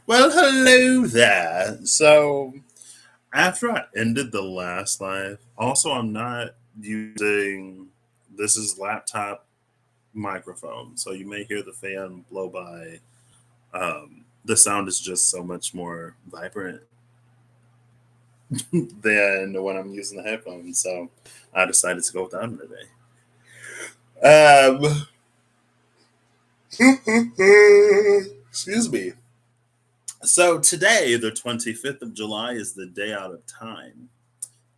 Well, hello there. So, after I ended the last live, also, I'm not using this is laptop microphone, so you may hear the fan blow by. The sound is just so much more vibrant than when I'm using the headphones, so I decided to go with that one today. Excuse me. So, today, the 25th of July, is the day out of time.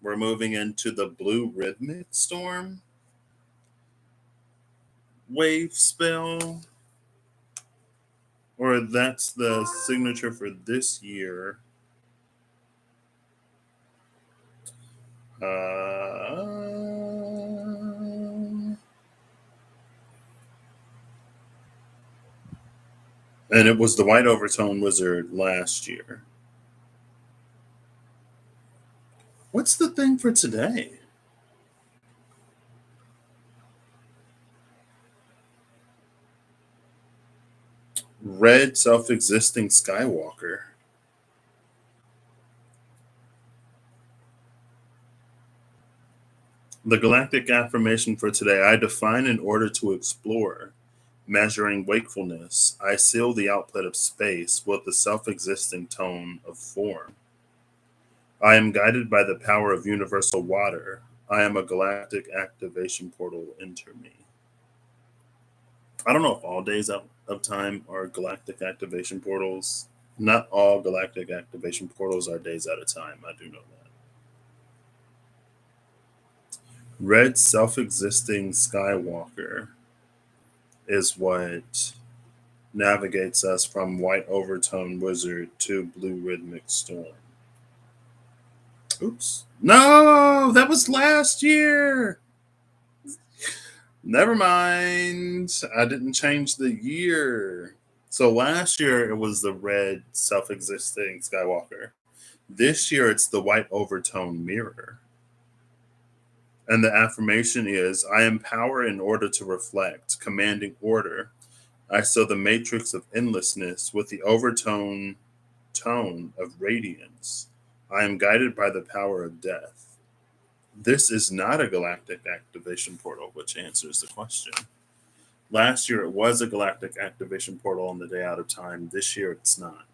We're moving into the blue rhythmic storm wave spell, or that's the signature for this year. And it was the white overtone wizard last year. What's the thing for today? Red self existing Skywalker. The galactic affirmation for today: I define in order to explore. Measuring wakefulness, I seal the output of space with the self existing tone of form. I am guided by the power of universal water. I am a galactic activation portal. Enter me. I don't know if all days of time are galactic activation portals. Not all galactic activation portals are days at a time. I do know that. Red self existing Skywalker is what navigates us from white overtone wizard to blue rhythmic storm. Oops. No, that was last year. Never mind. I didn't change the year. So last year it was the red self existing Skywalker. This year it's the white overtone mirror. And the affirmation is: I empower in order to reflect, commanding order. I sew the matrix of endlessness with the overtone tone of radiance. I am guided by the power of death. This is not a galactic activation portal, which answers the question. Last year it was a galactic activation portal on the day out of time. This year it's not.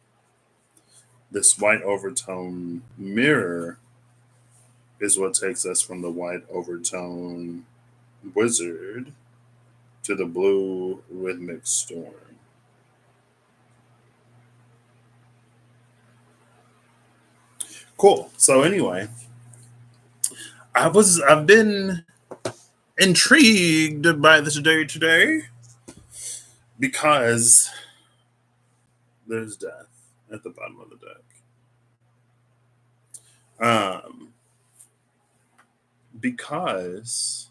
This white overtone mirror is what takes us from the white overtone wizard to the blue rhythmic storm. Cool. So anyway, I've been intrigued by this day today because there's death at the bottom of the deck. Um, because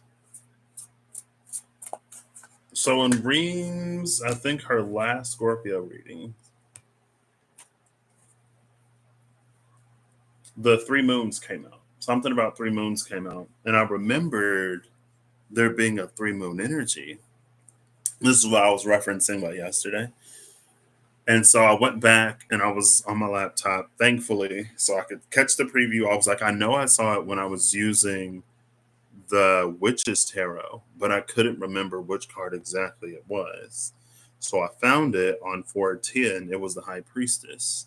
so in Reams, I think her last Scorpio reading, the three moons came out. Something about three moons came out, and I remembered there being a three moon energy. This is what I was referencing about yesterday. And so I went back and I was on my laptop, thankfully, so I could catch the preview. I was like, I know I saw it when I was using the Witch's Tarot, but I couldn't remember which card exactly it was. So I found it on 410. It was the High Priestess.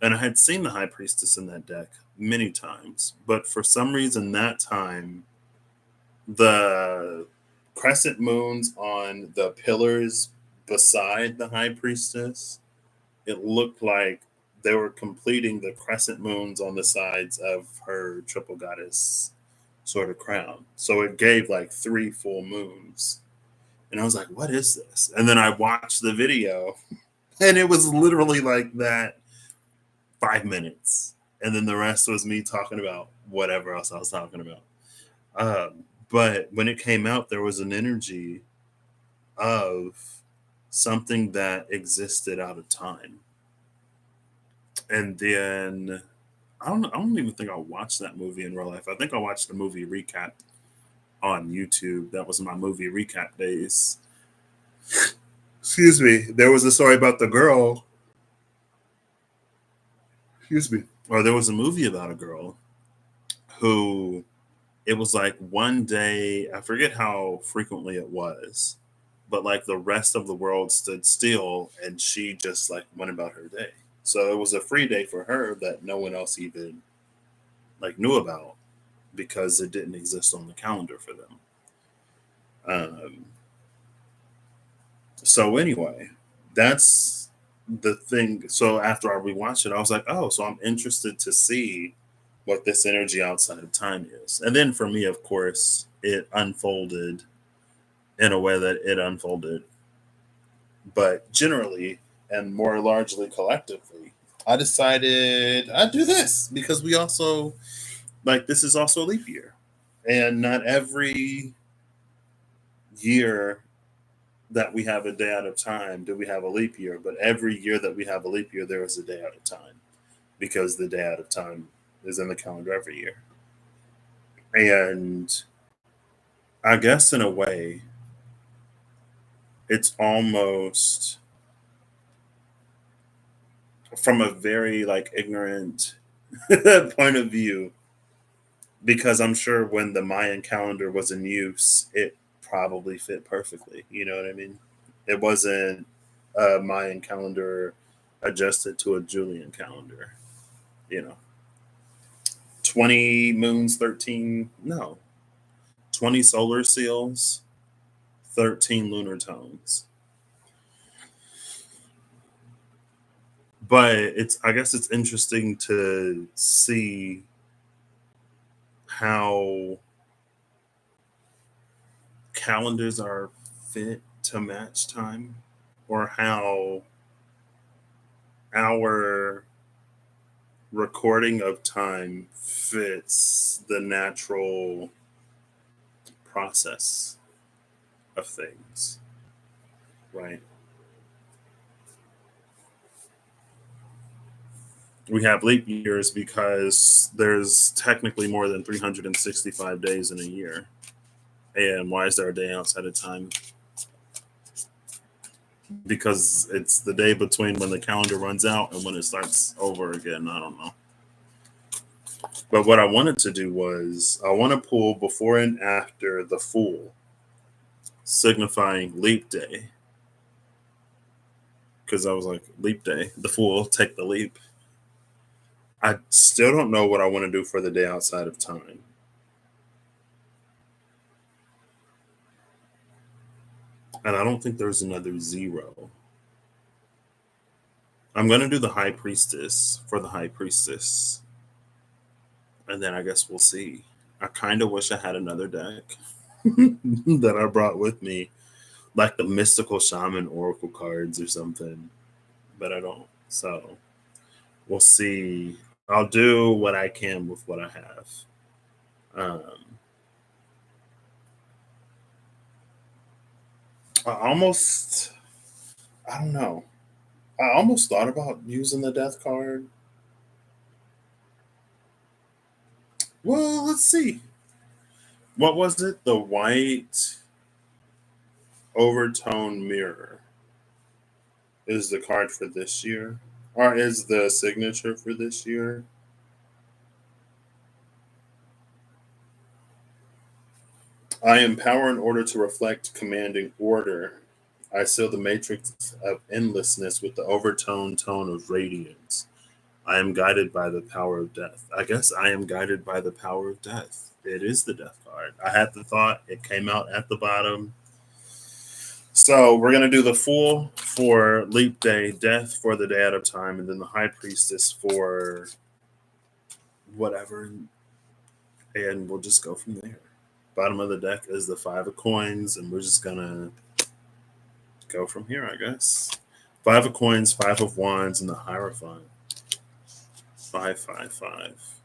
And I had seen the High Priestess in that deck many times, but for some reason that time, the crescent moons on the pillars beside the High Priestess, it looked like they were completing the crescent moons on the sides of her triple goddess sort of crown. So it gave like three full moons. And I was like, what is this? And then I watched the video and it was literally like that 5 minutes. And then the rest was me talking about whatever else I was talking about. But when it came out, there was an energy of something that existed out of time. And then I don't even think I watched that movie in real life. I think I watched the movie recap on YouTube. That was my movie recap days. Excuse me. There was a story about the girl Excuse me. Or there was a movie about a girl who it was like one day, I forget how frequently it was, but like the rest of the world stood still and she just like went about her day. So it was a free day for her that no one else even like knew about because it didn't exist on the calendar for them. Um, so anyway, that's the thing. So after I rewatched it, I was like, oh, so I'm interested to see what this energy outside of time is. And then for me, of course, it unfolded in a way that it unfolded. But generally and more largely collectively, I decided I'd do this because we also like this is also a leap year. And not every year that we have a day out of time do we have a leap year, but every year that we have a leap year, there is a day out of time because the day out of time is in the calendar every year. And I guess in a way, it's almost from a very like ignorant point of view, because I'm sure when the Mayan calendar was in use, it probably fit perfectly. You know what I mean? It wasn't a Mayan calendar adjusted to a Julian calendar. You know, 20 moons, 13, no, 20 solar seals, 13 lunar tones. But I guess it's interesting to see how calendars are fit to match time, or how our recording of time fits the natural process of things, right? We have leap years because there's technically more than 365 days in a year. And why is there a day outside of time? Because it's the day between when the calendar runs out and when it starts over again. I don't know. But what I wanted to do was I want to pull before and after the Fool, signifying leap day. Because I was like, leap day, the Fool, take the leap. I still don't know what I want to do for the day outside of time. And I don't think there's another zero. I'm going to do the High Priestess for the High Priestess. And then I guess we'll see. I kind of wish I had another deck that I brought with me, like the Mystical Shaman Oracle cards or something, but I don't. So we'll see. I'll do what I can with what I have. Um, I almost, I don't know. I almost thought about using the Death card. Well, let's see. What was it? The white overtone mirror is the card for this year, or is the signature for this year. I empower in order to reflect commanding order. I seal the matrix of endlessness with the overtone tone of radiance. I am guided by the power of death. I guess I am guided by the power of death. It is the death card. I had the thought, it came out at the bottom. So we're going to do the Fool for Leap Day, Death for the Day Out of Time, and then the High Priestess for whatever. And we'll just go from there. Bottom of the deck is the Five of Coins, and we're just going to go from here, I guess. Five of Coins, Five of Wands, and the Hierophant. 555.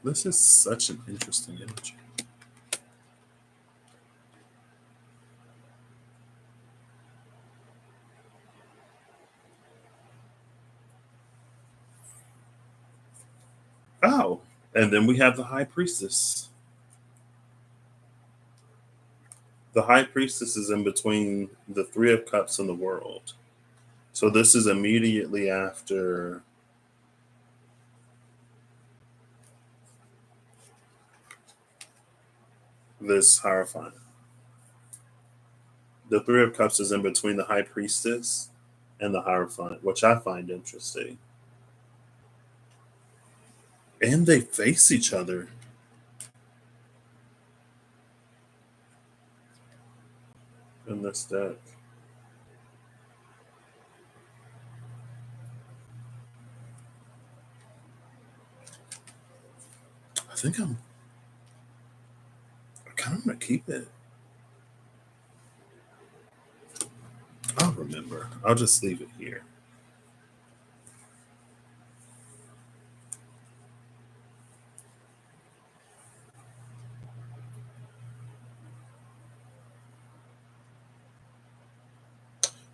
This is such an interesting energy. Oh, and then we have the High Priestess. The high priestess is in between the Three of Cups and the World. So this is immediately after this Hierophant. The Three of Cups is in between the High Priestess and the Hierophant, which I find interesting. And they face each other. In this deck. I think I kind of want to keep it. I'll remember. I'll just leave it here.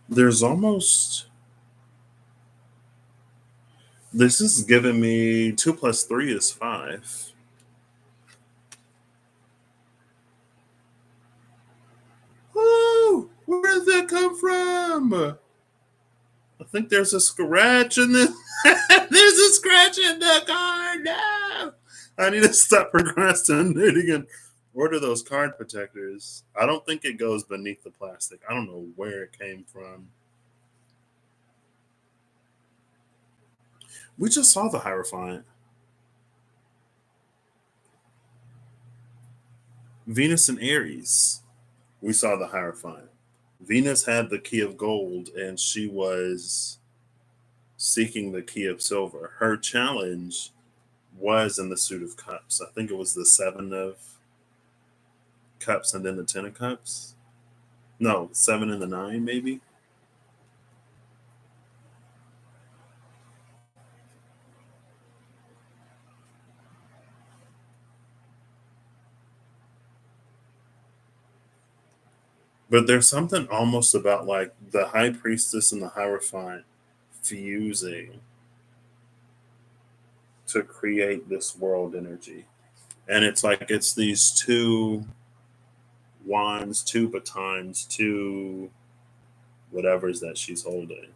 There's almost. This is giving me 2 plus 3 is 5. Oh, where did that come from? I think there's a scratch in this. There's a scratch in the card. No, I need to stop procrastinating and order those card protectors. I don't think it goes beneath the plastic. I don't know where it came from. We just saw the Hierophant. Venus and Aries. We saw the Hierophant. Venus had the key of gold and she was seeking the key of silver. Her challenge was in the suit of cups. I think it was the 7 of cups and then the 10 of cups. No, 7 and the 9, maybe. But there's something almost about like the High Priestess and the Hierophant fusing to create this world energy. And it's like it's these two wands, two batons, two whatever's that she's holding.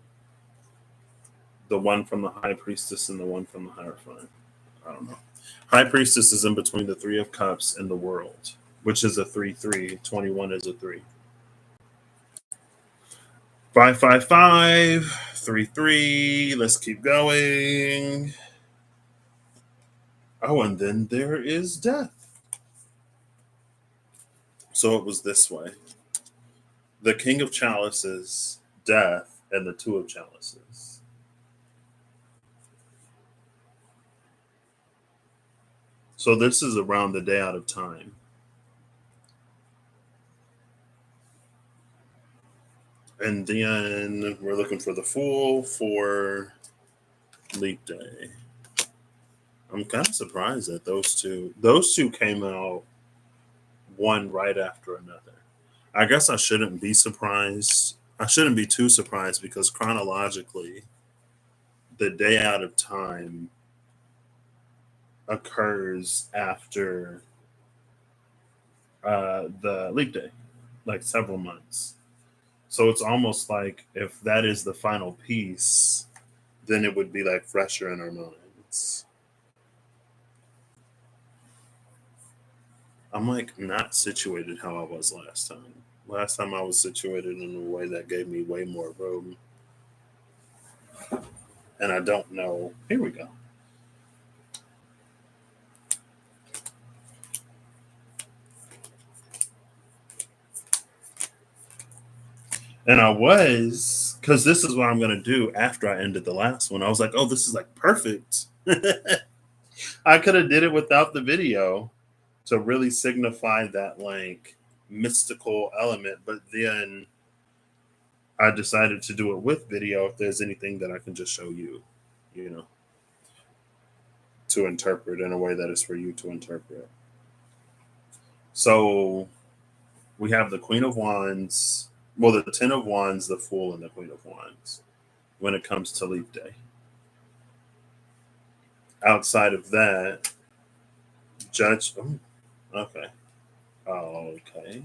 The one from the High Priestess and the one from the Hierophant. I don't know. High Priestess is in between the Three of Cups and the World, which is a 3-3. 21 is a 3. 555, 3-3. Let's keep going. Oh, and then there is death. So it was this way. The King of Chalices, death, and the Two of Chalices. So this is around the day out of time. And then we're looking for the Fool for Leap Day. I'm kind of surprised that those two came out one right after another. I guess I shouldn't be surprised. I shouldn't be too surprised because chronologically, the day out of time occurs after the leap day, like several months. So it's almost like if that is the final piece, then it would be like fresher in our minds. I'm like not situated how I was last time. Last time I was situated in a way that gave me way more room. And I don't know. Here we go. And I was, because this is what I'm going to do after I ended the last one. I was like, oh, this is like perfect. I could have did it without the video to really signify that like mystical element. But then I decided to do it with video if there's anything that I can just show you, you know, to interpret in a way that is for you to interpret. So we have the Queen of Wands, well, the Ten of Wands, the Fool, and the Queen of Wands when it comes to Leap Day. Outside of that, Judge. Oh, okay. Okay.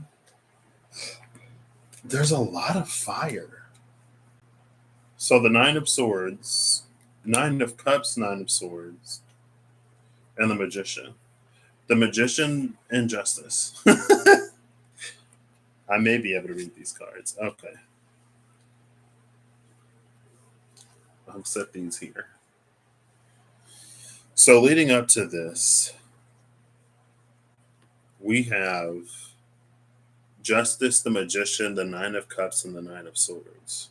There's a lot of fire. So the Nine of Swords, Nine of Cups, Nine of Swords, and the Magician. The Magician and Justice. I may be able to read these cards. Okay. I'll set these here. So leading up to this, we have Justice, the Magician, the Nine of Cups, and the Nine of Swords.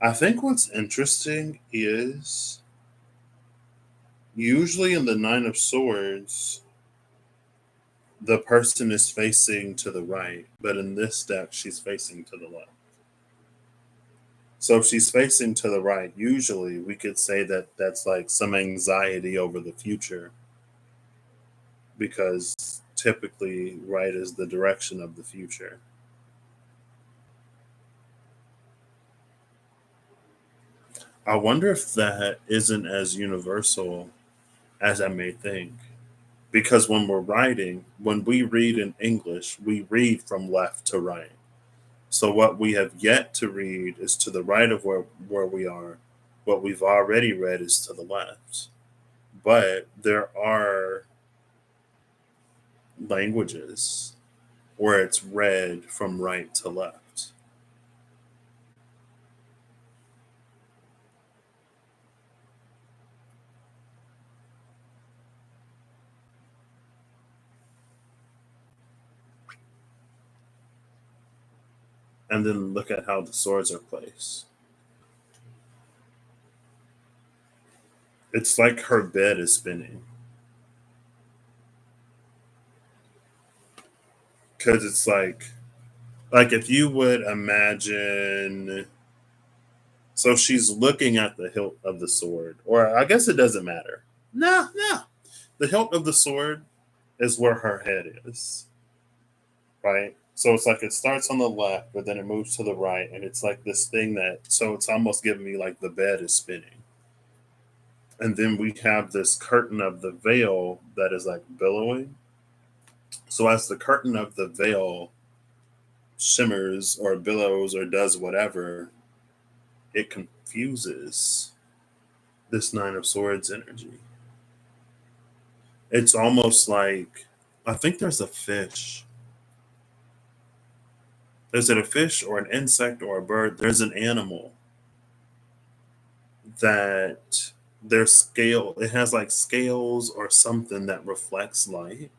I think what's interesting is usually in the Nine of Swords, the person is facing to the right, but in this deck, she's facing to the left. So if she's facing to the right, usually we could say that that's like some anxiety over the future because typically right is the direction of the future. I wonder if that isn't as universal as I may think. Because when we're writing, when we read in English, we read from left to right. So what we have yet to read is to the right of where we are. What we've already read is to the left. But there are languages where it's read from right to left. And then look at how the swords are placed. It's like her bed is spinning. Because it's like if you would imagine, so she's looking at the hilt of the sword, or I guess it doesn't matter. No. The hilt of the sword is where her head is, right? So it's like it starts on the left, but then it moves to the right, and it's like this thing that, so it's almost giving me like the bed is spinning. And then we have this curtain of the veil that is like billowing. So as the curtain of the veil shimmers or billows or does whatever, it confuses this Nine of Swords energy. It's almost like, I think there's a fish. Is it a fish or an insect or a bird? There's an animal that their scale, it has like scales or something that reflects light.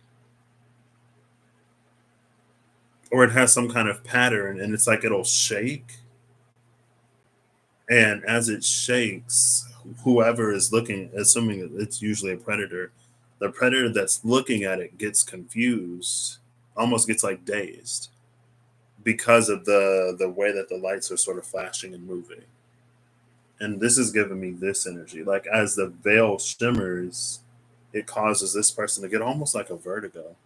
Or it has some kind of pattern and it's like it'll shake. And as it shakes, whoever is looking, assuming it's usually a predator, the predator that's looking at it gets confused, almost gets like dazed because of the way that the lights are sort of flashing and moving. And this is giving me this energy. Like as the veil shimmers, it causes this person to get almost like a vertigo.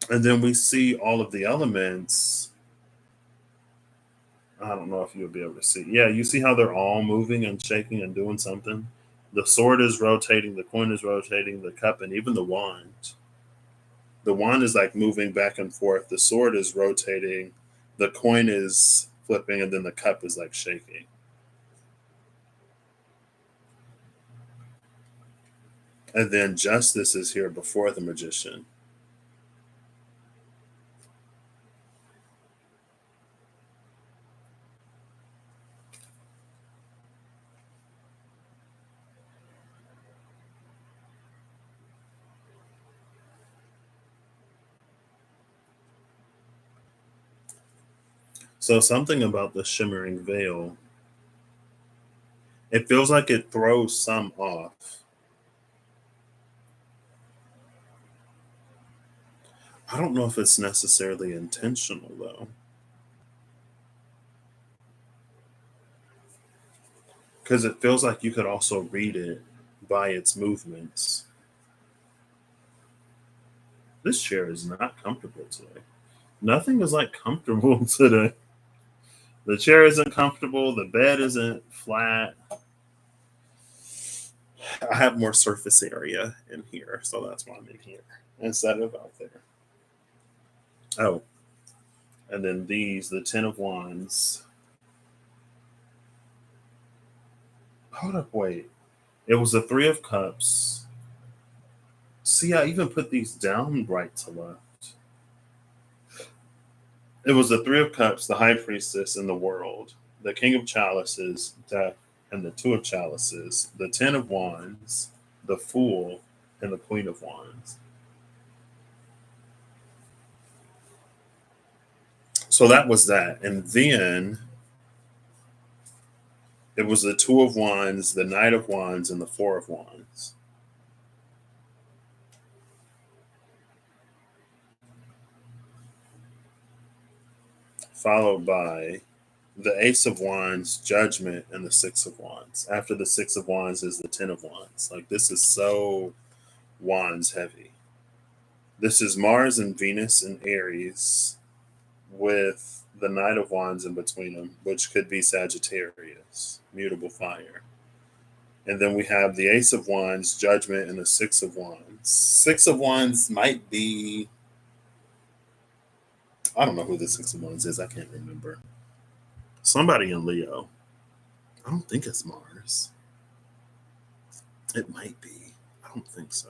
And then we see all of the elements. I don't know if you'll be able to see. Yeah, you see how they're all moving and shaking and doing something. The sword is rotating, the coin is rotating, the cup, and even the wand. The wand is like moving back and forth. The sword is rotating, the coin is flipping, and then the cup is like shaking. And then justice is here before the magician. So something about the shimmering veil, it feels like it throws some off. I don't know if it's necessarily intentional though. because it feels like you could also read it by its movements. This chair is not comfortable today. Nothing is like comfortable today. The chair isn't comfortable. The bed isn't flat. I have more surface area in here, so that's why I'm in here instead of out there. Oh, and then these, the Ten of Wands. Hold up, wait. It was the Three of Cups. See, I even put these down right to left. It was the Three of Cups, the High Priestess, and the World. The King of Chalices, Death, and the Two of Chalices. The Ten of Wands, the Fool, and the Queen of Wands. So that was that. And then it was the Two of Wands, the Knight of Wands, and the Four of Wands. Followed by the Ace of Wands, Judgment, and the Six of Wands. After the Six of Wands is the Ten of Wands. Like, this is so Wands heavy. This is Mars and Venus and Aries with the Knight of Wands in between them, which could be Sagittarius, mutable fire. And then we have the Ace of Wands, Judgment, and the Six of Wands. Six of Wands might be, I don't know who the Six of Wands is. I can't remember. Somebody in Leo. I don't think it's Mars. It might be. I don't think so.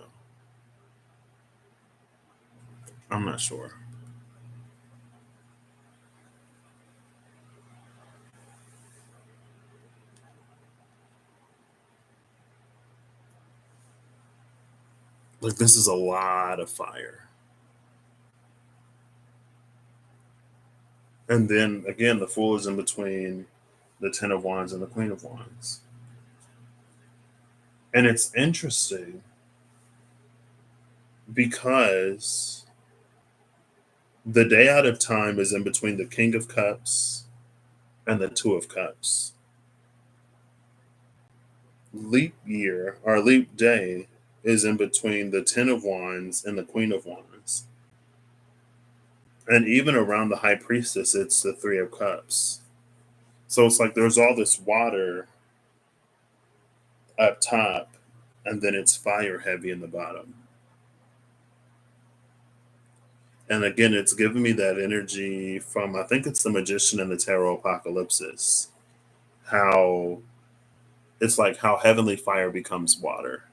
I'm not sure. Like, this is a lot of fire. And then again, the Fool is in between the Ten of Wands and the Queen of Wands. And it's interesting because the day out of time is in between the King of Cups and the Two of Cups. Leap year or leap day is in between the Ten of Wands and the Queen of Wands. And even around the High Priestess, it's the Three of Cups. So it's like there's all this water up top, and then it's fire heavy in the bottom. And again, it's giving me that energy from, I think it's the Magician and the Tarot Apocalypsis. How it's like how heavenly fire becomes water.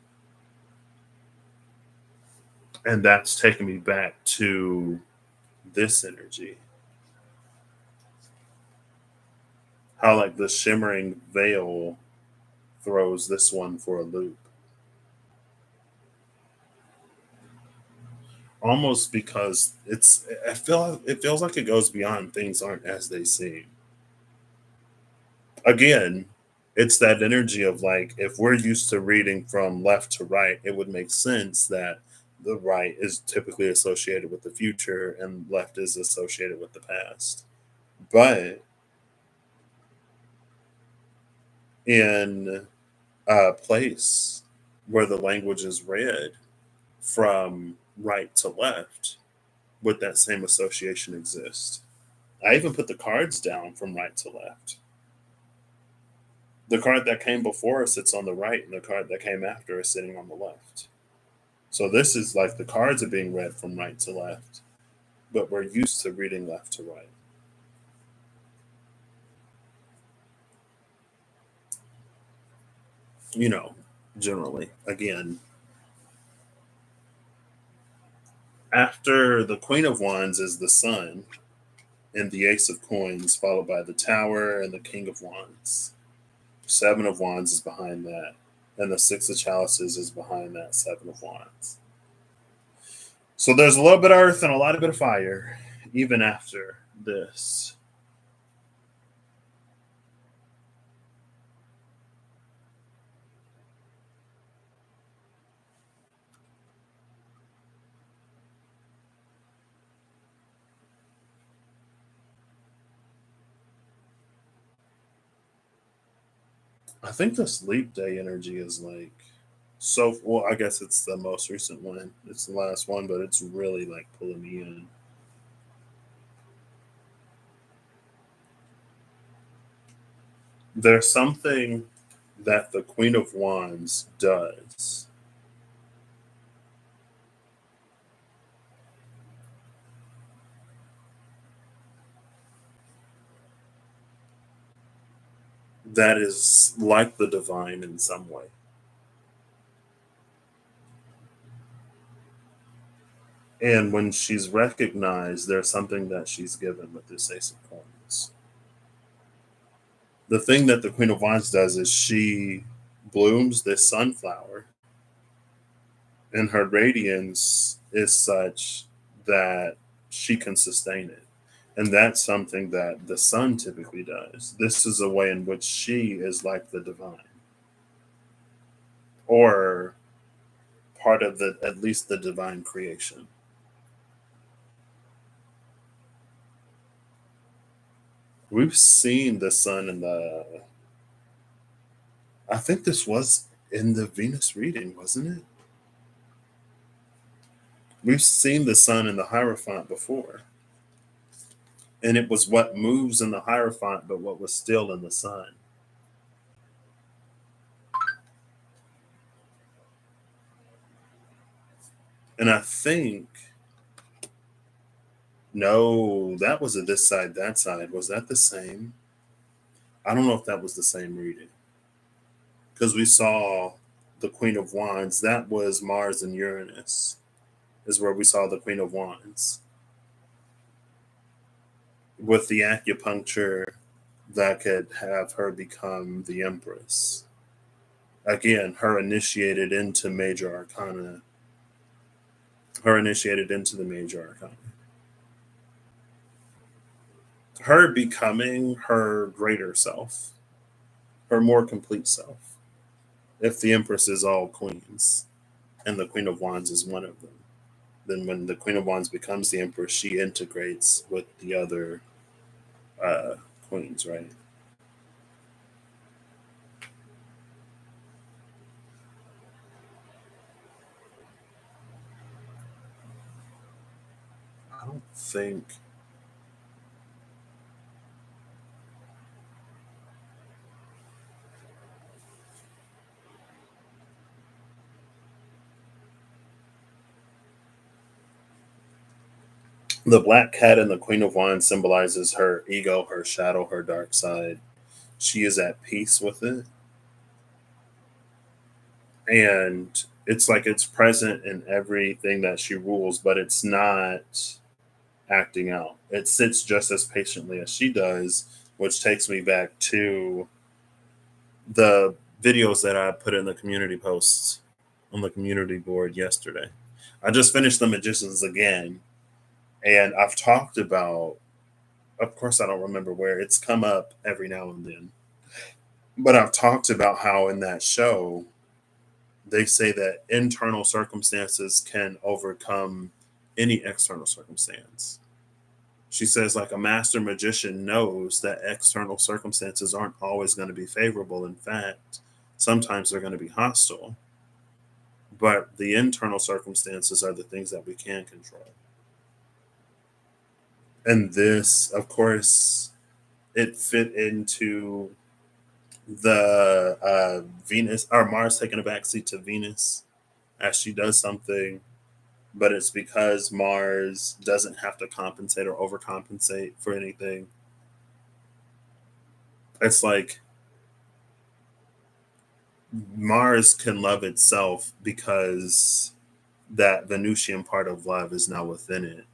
And that's taking me back to this energy. How like the shimmering veil throws this one for a loop. Almost because it feels like it goes beyond things aren't as they seem. Again, it's that energy of like, if we're used to reading from left to right, it would make sense that the right is typically associated with the future and left is associated with the past. But in a place where the language is read from right to left, would that same association exist? I even put the cards down from right to left. The card that came before us sits on the right, and the card that came after is sitting on the left. So this is like the cards are being read from right to left, but we're used to reading left to right. You know, generally. Again, after the Queen of Wands is the Sun and the Ace of Coins, followed by the Tower and the King of Wands. Seven of Wands is behind that, and the Six of Chalices is behind that Seven of Wands. So there's a little bit of earth and a lot of bit of fire, even after this. I think the sleep day energy is like so well, I guess it's the most recent one. It's the last one, but it's really like pulling me in. There's something that the Queen of Wands does that is like the divine in some way. And when she's recognized, there's something that she's given with this Ace of Coins. The thing that the Queen of Wands does is she blooms this sunflower, and her radiance is such that she can sustain it. And that's something that the sun typically does. This is a way in which she is like the divine, or part of the at least the divine creation. We've seen the sun in the I think this was in the Venus reading, wasn't it? We've seen the sun in the Hierophant before. And it was what moves in the Hierophant, but what was still in the sun. And I think, no, that was a this side, that side. Was that the same? I don't know if that was the same reading. Because we saw the Queen of Wands. That was Mars and Uranus, is where we saw the Queen of Wands. With the acupuncture that could have her become the Empress. Again, her initiated into major arcana, her initiated into the major arcana. Her becoming her greater self, her more complete self. If the Empress is all queens and the Queen of Wands is one of them, then when the Queen of Wands becomes the Empress, she integrates with the other uh, queens, right? I don't think the black cat and the Queen of Wands symbolizes her ego, her shadow, her dark side. She is at peace with it. And it's like it's present in everything that she rules, but it's not acting out. It sits just as patiently as she does, which takes me back to the videos that I put in the community posts on the community board yesterday. I just finished The Magicians again, and I've talked about, of course, I don't remember where it's come up every now and then, but I've talked about how in that show, they say that internal circumstances can overcome any external circumstance. She says, like a master magician knows that external circumstances aren't always going to be favorable. In fact, sometimes they're going to be hostile. But the internal circumstances are the things that we can control. And this, of course, it fit into the Venus or Mars taking a backseat to Venus as she does something, but it's because Mars doesn't have to compensate or overcompensate for anything. It's like Mars can love itself because that Venusian part of love is now within it.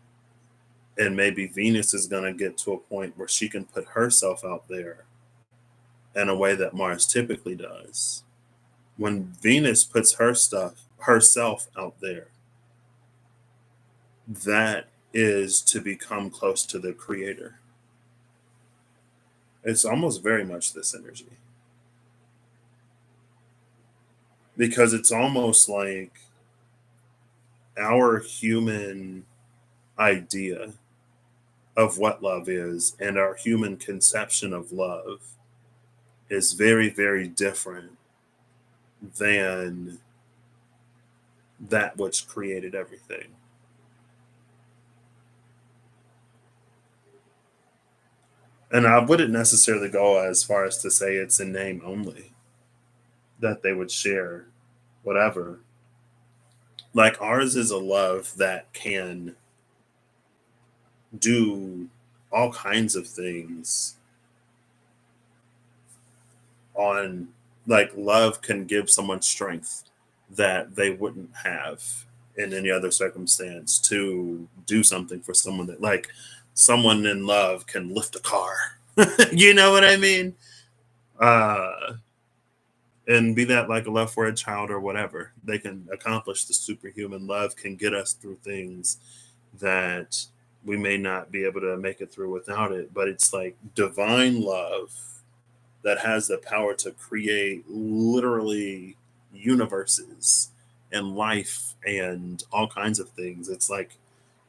And maybe Venus is going to get to a point where she can put herself out there in a way that Mars typically does. When Venus puts herself out there, that is to become close to the creator. It's almost very much this energy because it's almost like our human idea of what love is and our human conception of love is very, very different than that which created everything. And I wouldn't necessarily go as far as to say it's in name only that they would share whatever. Like ours is a love that can do all kinds of things on, like, love can give someone strength that they wouldn't have in any other circumstance to do something for someone, that, like, someone in love can lift a car. You know what I mean? uh and be that like a love for a child or whatever, they can accomplish the superhuman. Love can get us through things that we may not be able to make it through without it, but it's like divine love that has the power to create literally universes and life and all kinds of things. It's like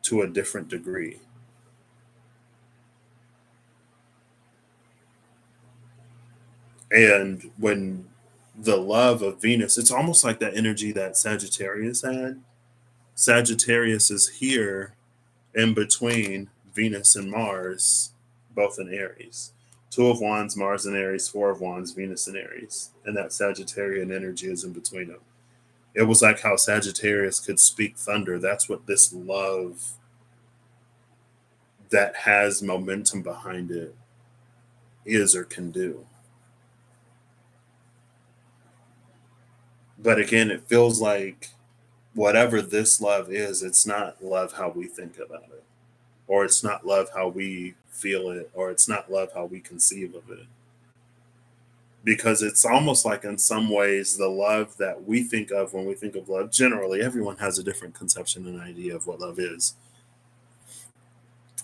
to a different degree. And when the love of Venus, it's almost like that energy that Sagittarius had. Sagittarius is here in between Venus and Mars, both in Aries. Two of Wands, Mars in Aries, Four of Wands, Venus in Aries. And that Sagittarian energy is in between them. It was like how Sagittarius could speak thunder. That's what this love that has momentum behind it is or can do. But again, it feels like whatever this love is, it's not love how we think about it, or it's not love how we feel it, or it's not love how we conceive of it. Because it's almost like, in some ways, the love that we think of when we think of love, generally, everyone has a different conception and idea of what love is.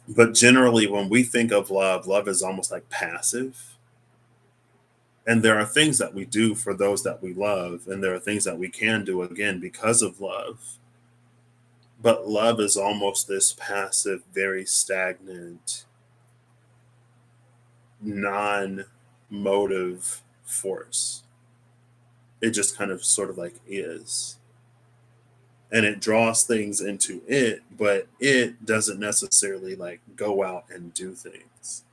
But generally, when we think of love, love is almost like passive. And there are things that we do for those that we love, and there are things that we can do again because of love. But love is almost this passive, very stagnant, non motive force. It just kind of sort of like is. And it draws things into it, but it doesn't necessarily like go out and do things.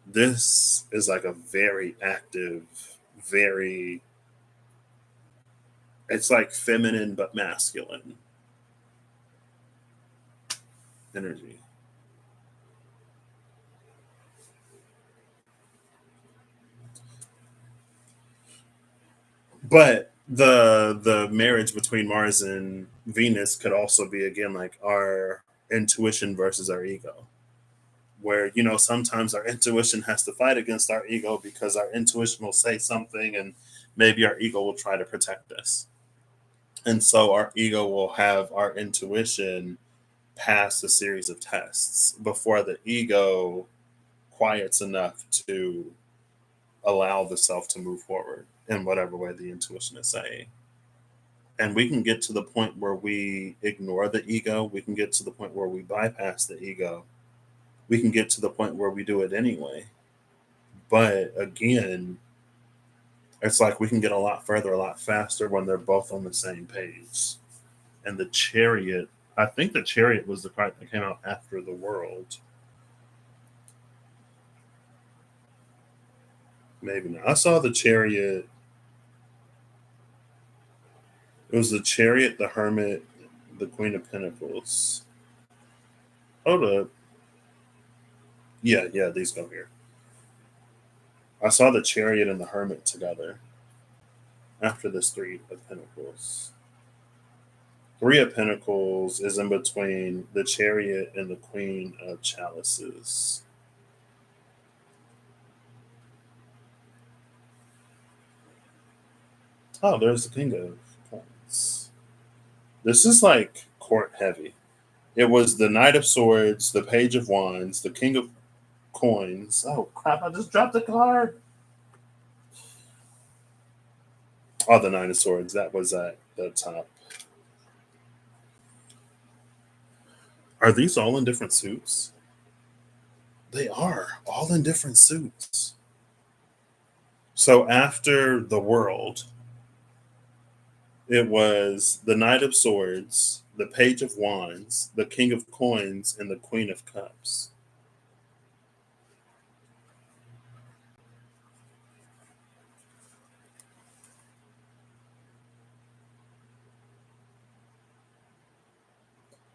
This is like a very active, very, it's like feminine but masculine energy. But the marriage between Mars and Venus could also be, again, like our intuition versus our ego, where, sometimes our intuition has to fight against our ego because our intuition will say something, and maybe our ego will try to protect us. And so our ego will have our intuition pass a series of tests before the ego quiets enough to allow the self to move forward in whatever way the intuition is saying. And we can get to the point where we ignore the ego. We can get to the point where we bypass the ego. We can get to the point where we do it anyway. But again, it's like we can get a lot further, a lot faster when they're both on the same page. And the Chariot, I think the Chariot was the card that came out after the World. Maybe not. I saw the Chariot. It was the Chariot, the Hermit, the Queen of Pentacles. Hold up. Yeah, yeah, these go here. I saw the Chariot and the Hermit together after this Three of Pentacles. Three of Pentacles is in between the Chariot and the Queen of Chalices. Oh, there's the King of Coins. This is like court heavy. It was the Knight of Swords, the Page of Wands, the King of Coins. Oh crap! I just dropped the card. Oh, the Nine of Swords. That was at the top. Are these all in different suits? They are all in different suits. So after the world, it was the Knight of Swords, the Page of Wands, the King of Coins, and the Queen of Cups.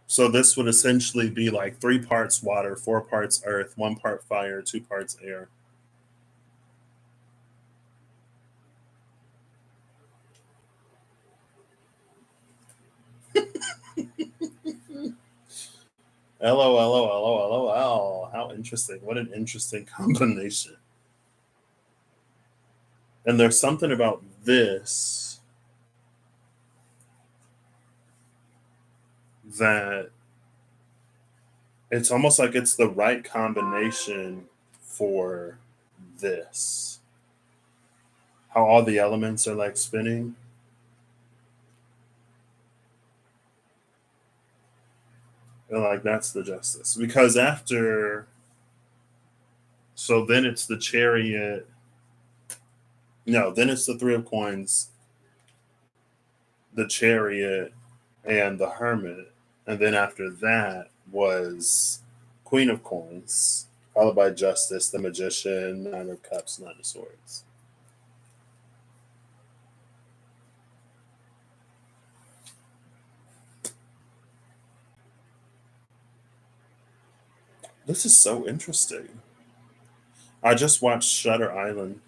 So this would essentially be like 3 parts water, 4 parts earth, 1 part fire, 2 parts air. LOL. How interesting. What an interesting combination. And there's something about this that it's almost like it's the right combination for this. How all the elements are like spinning. And like that's the justice. Because after, so then it's the chariot. No, then it's the Three of Coins, the chariot, and the hermit. And then after that was Queen of Coins, followed by Justice, the Magician, Nine of Cups, Nine of Swords. This is so interesting. I just watched Shutter Island,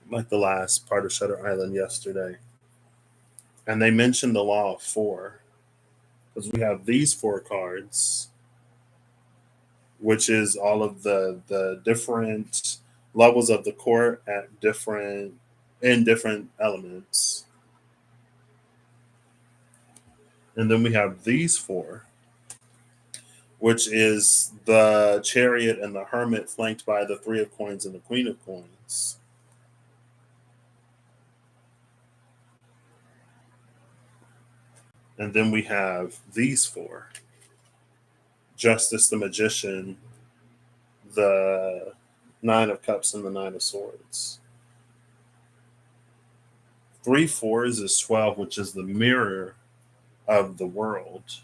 like the last part of Shutter Island yesterday. And they mentioned the law of four. Because we have these 4 cards, which is all of the different levels of the court at different in different elements. And then we have these 4, which is the chariot and the hermit flanked by the Three of Coins and the Queen of Coins. And then we have these 4: Justice, the Magician, the Nine of Cups, and the Nine of Swords. 3 fours is 12, which is the mirror of the world.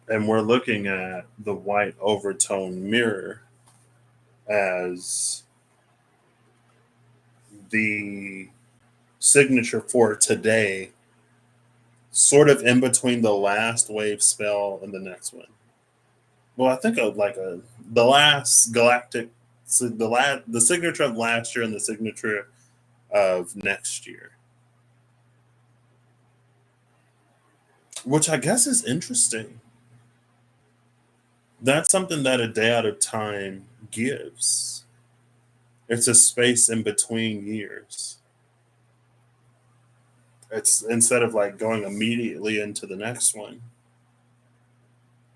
And we're looking at the white overtone mirror as the signature for today, sort of in between the last wave spell and the next one. Well, I think of like the last galactic, so the signature of last year and the signature of next year, which I guess is interesting. That's something that a day out of time gives. It's a space in between years. It's instead of like going immediately into the next one.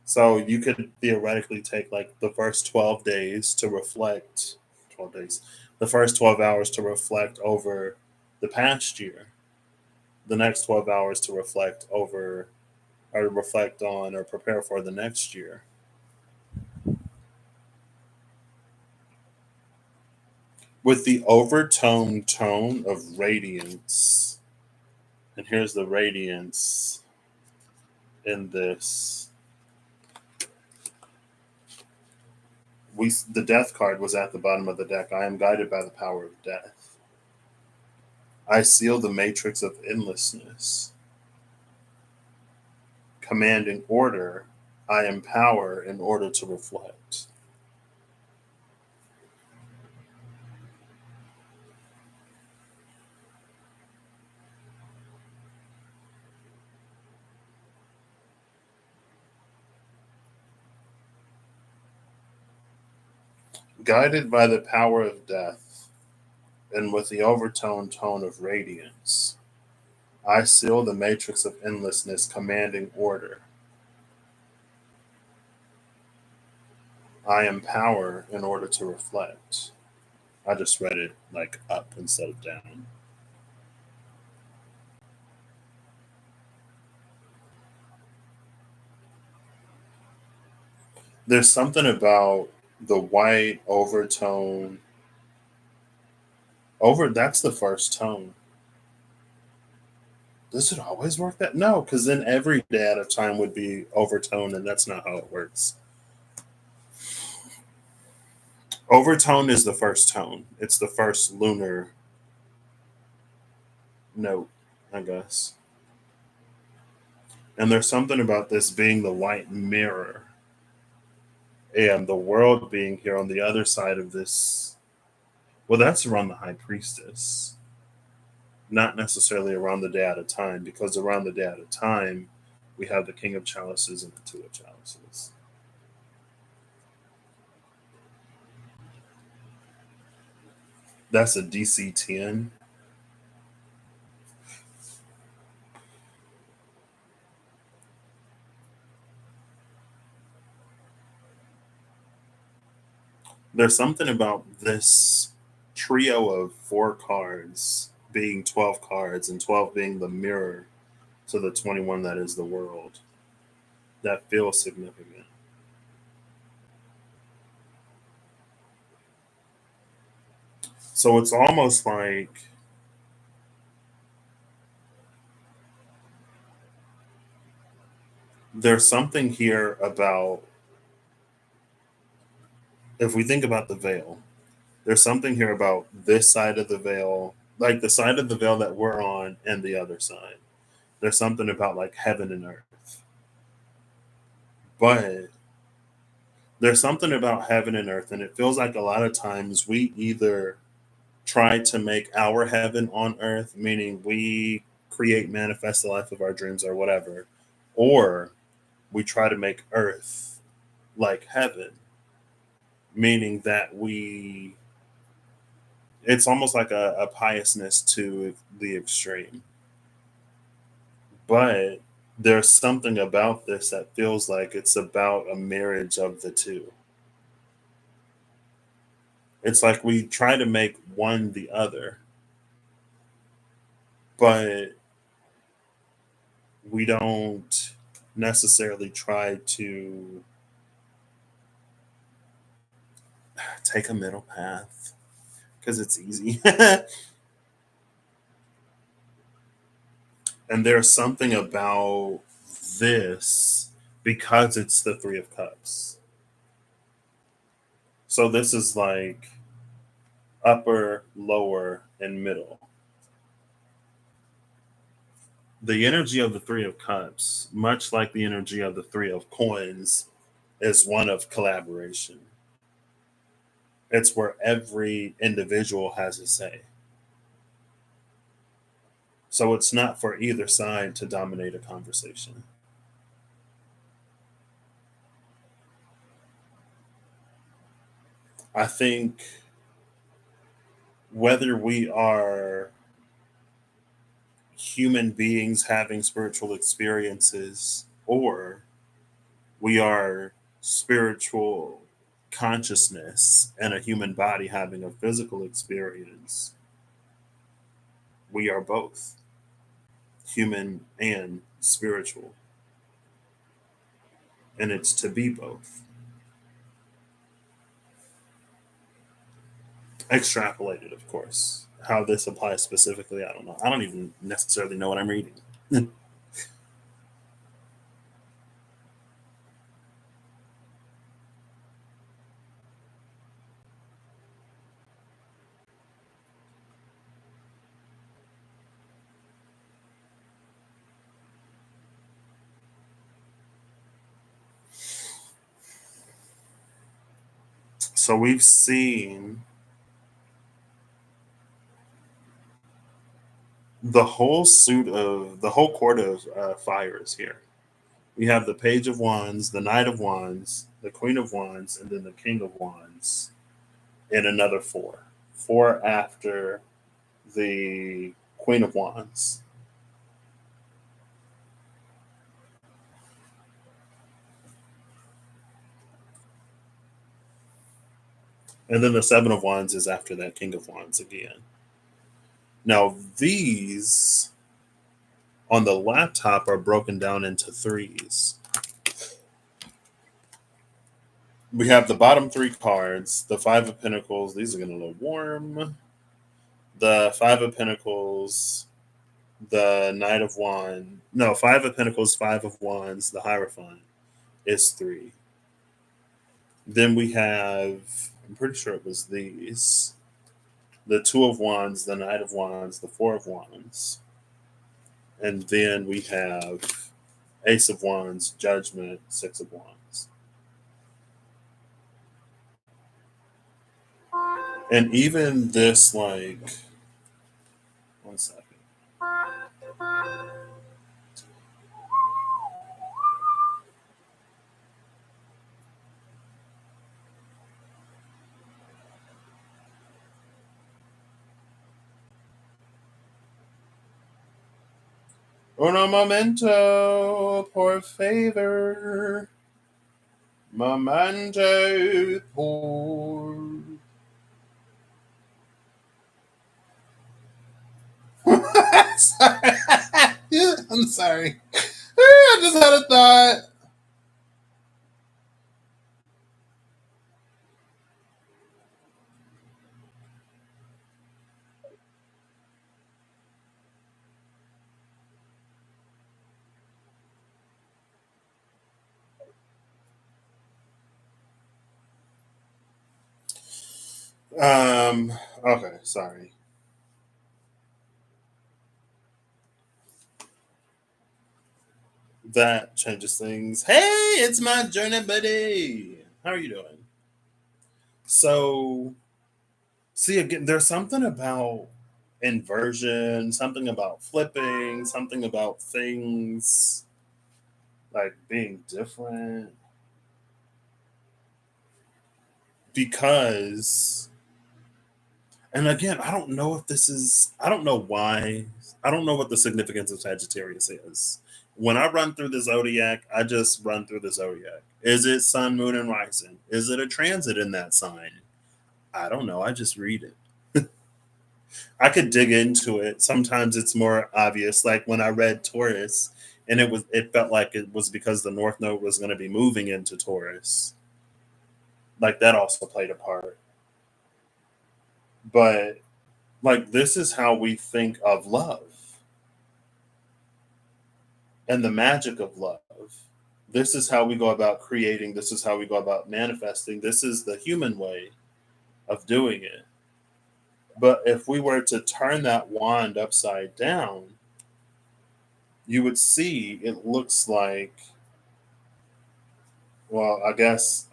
So you could theoretically take like the first 12 days to reflect, 12 days, the first 12 hours to reflect over the past year, the next 12 hours to reflect over or reflect on or prepare for the next year. With the overtone tone of radiance, and here's the radiance in this. The death card was at the bottom of the deck. I am guided by the power of death. I seal the matrix of endlessness. Commanding order, I empower in order to reflect. Guided by the power of death, and with the overtone tone of radiance, I seal the matrix of endlessness, commanding order. I empower in order to reflect. I just read it like up instead of down. There's something about The white overtone. That's the first tone. Does it always work that? No, because then every day at a time would be overtone, and that's not how it works. Overtone is the first tone. It's the first lunar note, I guess. And there's something about this being the white mirror and the world being here on the other side of this. Well, that's around the high priestess, not necessarily around the day at a time, because around the day at a time, we have the king of chalices and the two of chalices. That's a DC 10. There's something about this trio of four cards being 12 cards and 12 being the mirror to the 21 that is the world that feels significant. So it's almost like there's something here about, if we think about the veil, there's something here about this side of the veil, like the side of the veil that we're on and the other side. There's something about like heaven and earth. But there's something about heaven and earth, and it feels like a lot of times we either try to make our heaven on earth, meaning we create, manifest the life of our dreams or whatever, or we try to make earth like heaven, meaning that it's almost like a piousness to the extreme. But there's something about this that feels like it's about a marriage of the two. It's like we try to make one the other, but we don't necessarily try to take a middle path because it's easy. And there's something about this because it's the Three of Cups. So this is like upper, lower, and middle. The energy of the Three of Cups, much like the energy of the Three of Coins, is one of collaboration. It's where every individual has a say. So it's not for either side to dominate a conversation. I think whether we are human beings having spiritual experiences or we are spiritual consciousness and a human body having a physical experience, we are both human and spiritual. And it's to be both. Extrapolated, of course. How this applies specifically, I don't know. I don't even necessarily know what I'm reading. So we've seen the whole court of fires here. We have the Page of Wands, the Knight of Wands, the Queen of Wands, and then the King of Wands, and another four. Four after the Queen of Wands. And then the Seven of Wands is after that King of Wands again. Now, these on the laptop are broken down into threes. We have the bottom three cards, the Five of Pentacles. These are getting a little warm. The Five of Pentacles, the Knight of Wands. No, Five of Pentacles, Five of Wands, the Hierophant is three. Then we have, I'm pretty sure it was these, the Two of Wands, the Knight of Wands, the Four of Wands. And then we have Ace of Wands, Judgment, Six of Wands. And even this, like, one second. Uno momento, por favor. Momento, por. Sorry. I'm sorry. I just had a thought. Um. Okay. Sorry. That changes things. Hey, it's my journey buddy. How are you doing? So, see again. There's something about inversion. Something about flipping. Something about things like being different because. And again, I don't know if this is. I don't know why. I don't know what the significance of Sagittarius is. When I run through the zodiac, I just run through the zodiac. Is it sun, moon, and rising? Is it a transit in that sign? I don't know. I just read it. I could dig into it. Sometimes it's more obvious. Like when I read Taurus, and it felt like it was because the North Node was going to be moving into Taurus. Like that also played a part. But like this is how we think of love and the magic of love. This is how we go about creating. This is how we go about manifesting. This is the human way of doing it. But if we were to turn that wand upside down, you would see it looks like, well, I guess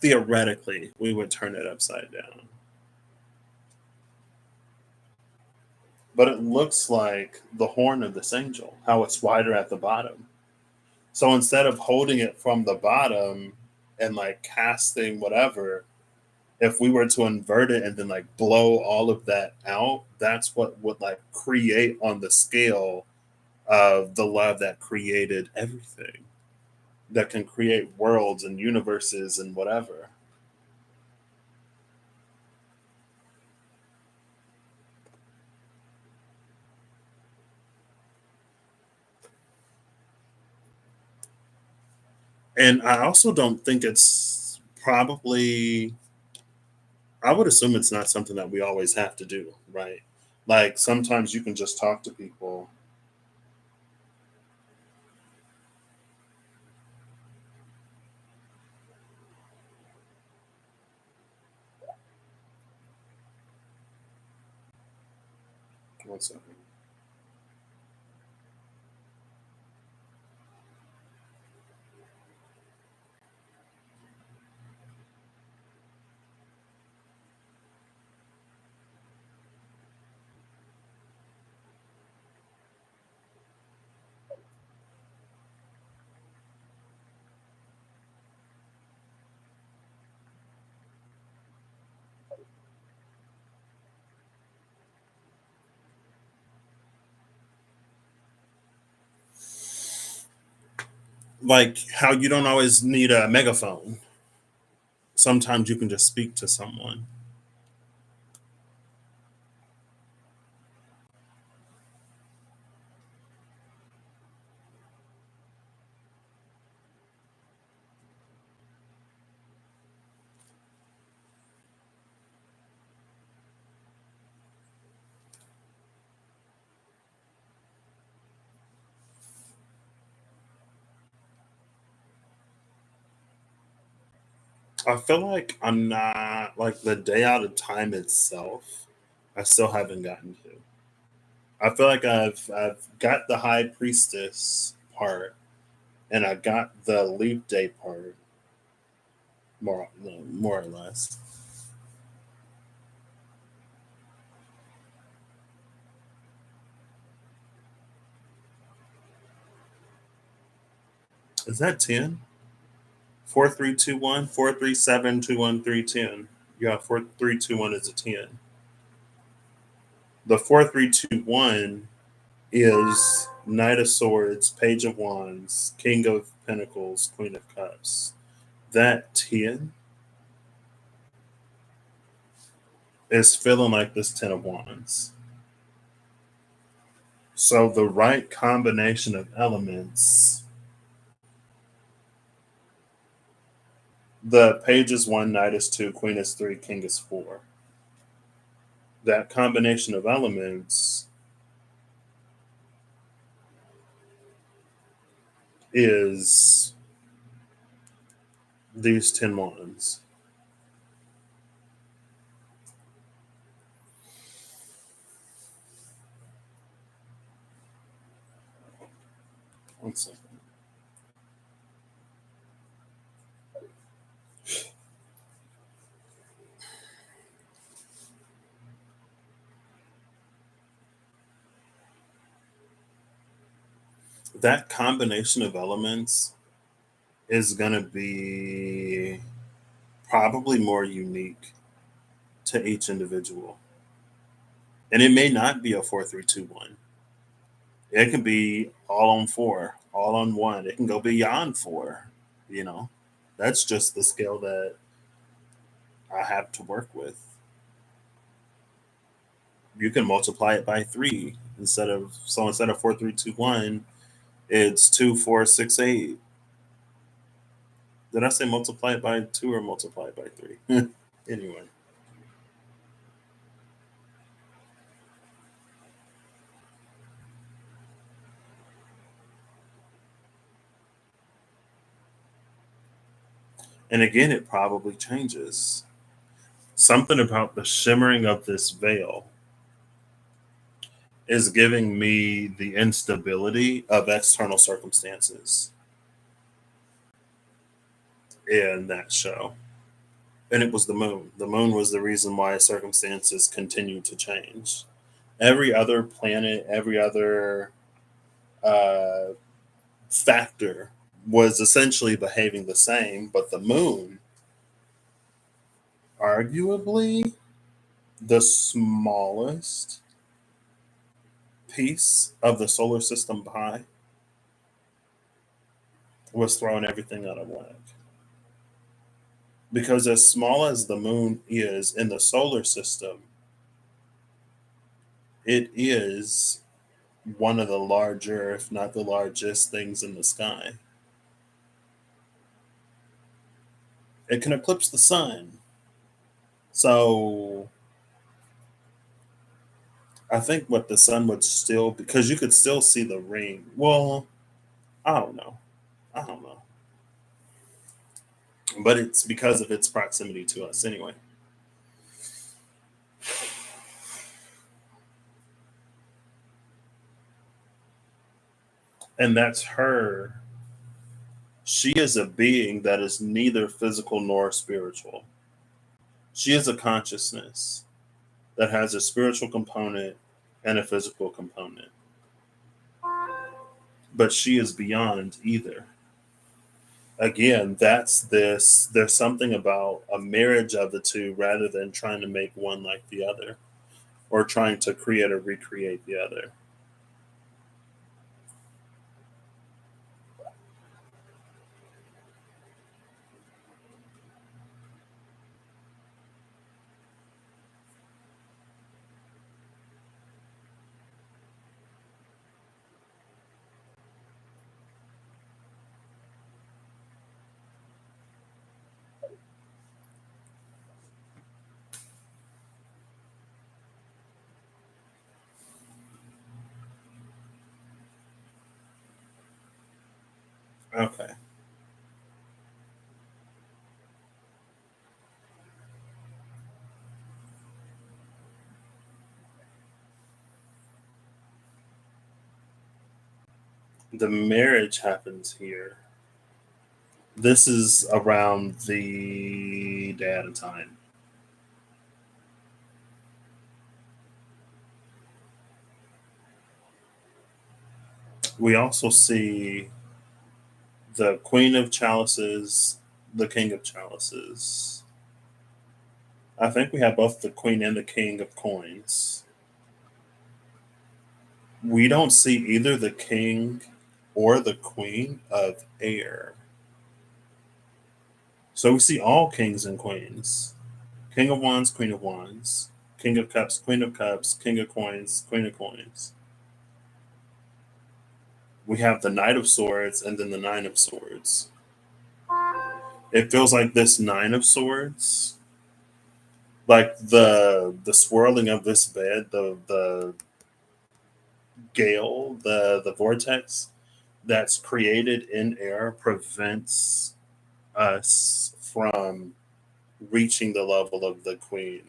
theoretically, we would turn it upside down. But it looks like the horn of this angel, how it's wider at the bottom. So instead of holding it from the bottom and like casting whatever, if we were to invert it and then like blow all of that out, that's what would like create on the scale of the love that created everything, that can create worlds and universes and whatever. And I also don't think it's probably, I would assume it's not something that we always have to do, right? Like sometimes you can just talk to people. One second. Like how you don't always need a megaphone. Sometimes you can just speak to someone. I feel like I'm not like the day out of time itself. I still haven't gotten to. I feel like I've got the high priestess part, and I got the leap day part more or less. Is that 10? 4321 437 21310. Yeah, 4321 is a 10. The 4321 is Knight of Swords, Page of Wands, King of Pentacles, Queen of Cups. That 10 is feeling like this 10 of Wands. So the right combination of elements, the Page is 1, Knight is 2, Queen is 3, King is 4. That combination of elements is these 10 wands. One second. That combination of elements is going to be probably more unique to each individual. And it may not be a 4-3-2-1. It can be all on four, all on one. It can go beyond four, you know. That's just the scale that I have to work with. You can multiply it by three instead of 4-3-2-1, it's 2-4-6-8. Did I say multiply it by two or multiply it by three? Anyway. And again, it probably changes. Something about the shimmering of this veil is giving me the instability of external circumstances in that show. And it was the moon. The moon was the reason why circumstances continued to change. Every other planet, every other uh, factor was essentially behaving the same, but the moon, arguably the smallest piece of the solar system pie, was throwing everything out of whack. Because as small as the moon is in the solar system, it is one of the larger, if not the largest, things in the sky. It can eclipse the sun. So I think what the sun would still, because you could still see the ring. Well, I don't know. I don't know. But it's because of its proximity to us anyway. And that's her. She is a being that is neither physical nor spiritual. She is a consciousness that has a spiritual component and a physical component. But she is beyond either. Again, that's this. There's something about a marriage of the two rather than trying to make one like the other or trying to create or recreate the other. Okay. The marriage happens here. This is around the day at a time. We also see the Queen of Chalices, the King of Chalices. I think we have both the Queen and the King of Coins. We don't see either the King or the Queen of Air. So we see all kings and queens. King of Wands, Queen of Wands. King of Cups, Queen of Cups, King of Coins, Queen of Coins. We have the Knight of Swords and then the Nine of Swords. It feels like this Nine of Swords, like the swirling of this bed, the gale, the vortex that's created in air prevents us from reaching the level of the queen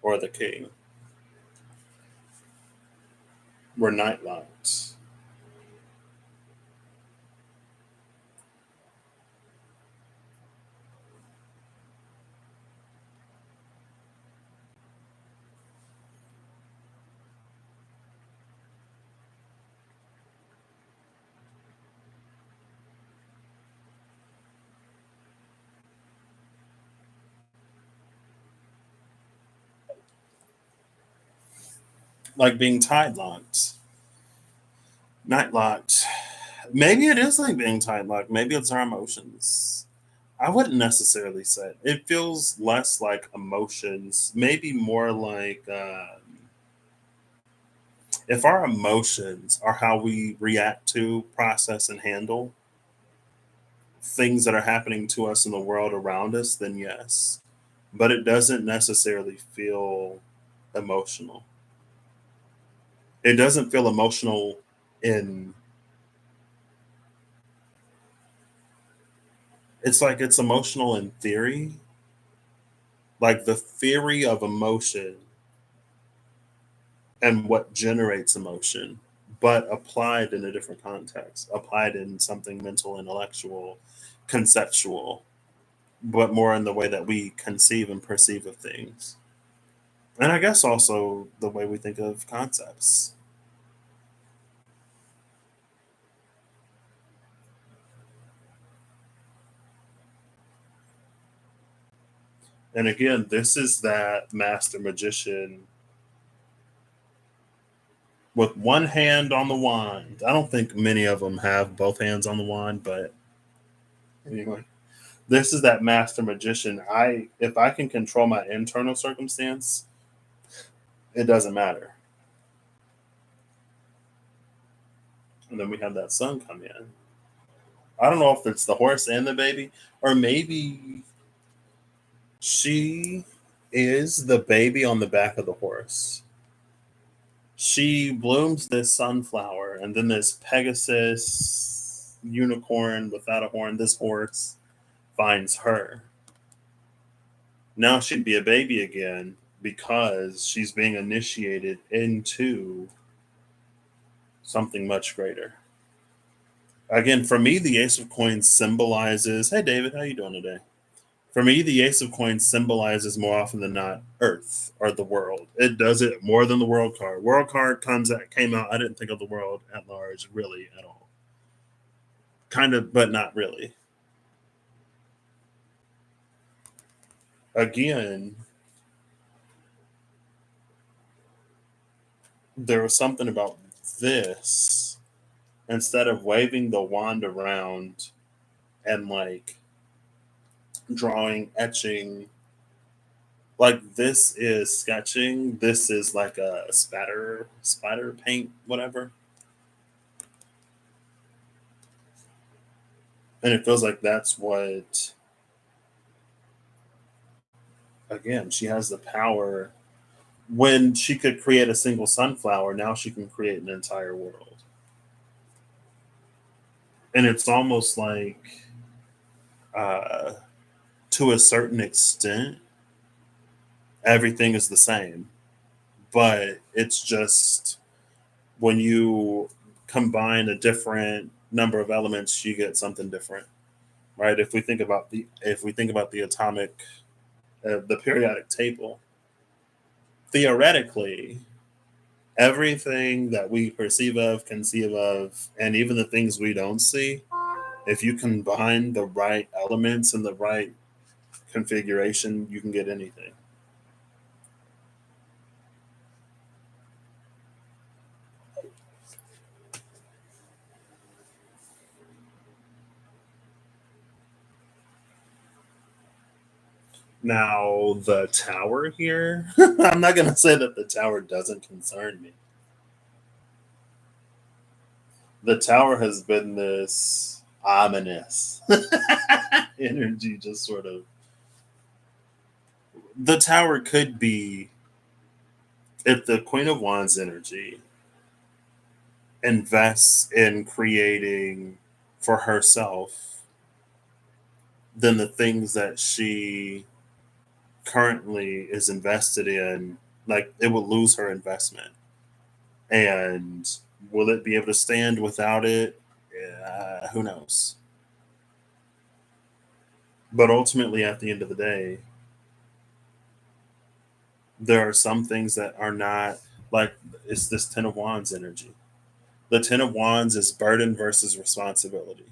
or the king. We're night locked. Like being tide locked, night locked. Maybe it is like being tide locked. Maybe it's our emotions. I wouldn't necessarily say it. It feels less like emotions, maybe more like if our emotions are how we react to, process, and handle things that are happening to us in the world around us, then yes. But it doesn't necessarily feel emotional. It doesn't feel emotional in, it's like it's emotional in theory, like the theory of emotion and what generates emotion, but applied in a different context, applied in something mental, intellectual, conceptual, but more in the way that we conceive and perceive of things. And I guess also the way we think of concepts. And again, this is that master magician with one hand on the wand. I don't think many of them have both hands on the wand, but anyway, this is that master magician. I if I can control my internal circumstance, it doesn't matter. And then we have that sun come in. I don't know if it's the horse and the baby, or maybe she is the baby on the back of the horse. She blooms this sunflower, and then this Pegasus unicorn without a horn, this horse, finds her. Now she'd be a baby again because she's being initiated into something much greater. Again, for me, the Ace of Coins symbolizes. Hey, David, how you doing today? For me, the Ace of Coins symbolizes more often than not Earth or the world. It does it more than the World card. World card came out. I didn't think of the world at large really at all. Kind of, but not really. Again, there was something about this. Instead of waving the wand around and like drawing, etching, like this is sketching, this is like a spider paint, whatever. And it feels like that's what, again, she has the power. When she could create a single sunflower, now she can create an entire world. And it's almost like, uh, to a certain extent, everything is the same. But it's just when you combine a different number of elements, you get something different, right? If we think about the atomic, the periodic table, theoretically, everything that we perceive of, conceive of, and even the things we don't see, if you combine the right elements and the right configuration, you can get anything. Now, the tower here, I'm not going to say that the tower doesn't concern me. The tower has been this ominous energy, just sort of. The tower could be, if the Queen of Wands energy invests in creating for herself, then the things that she currently is invested in, like it will lose her investment. And will it be able to stand without it? Who knows? But ultimately, at the end of the day, there are some things that are not like, it's this Ten of Wands energy. The Ten of Wands is burden versus responsibility.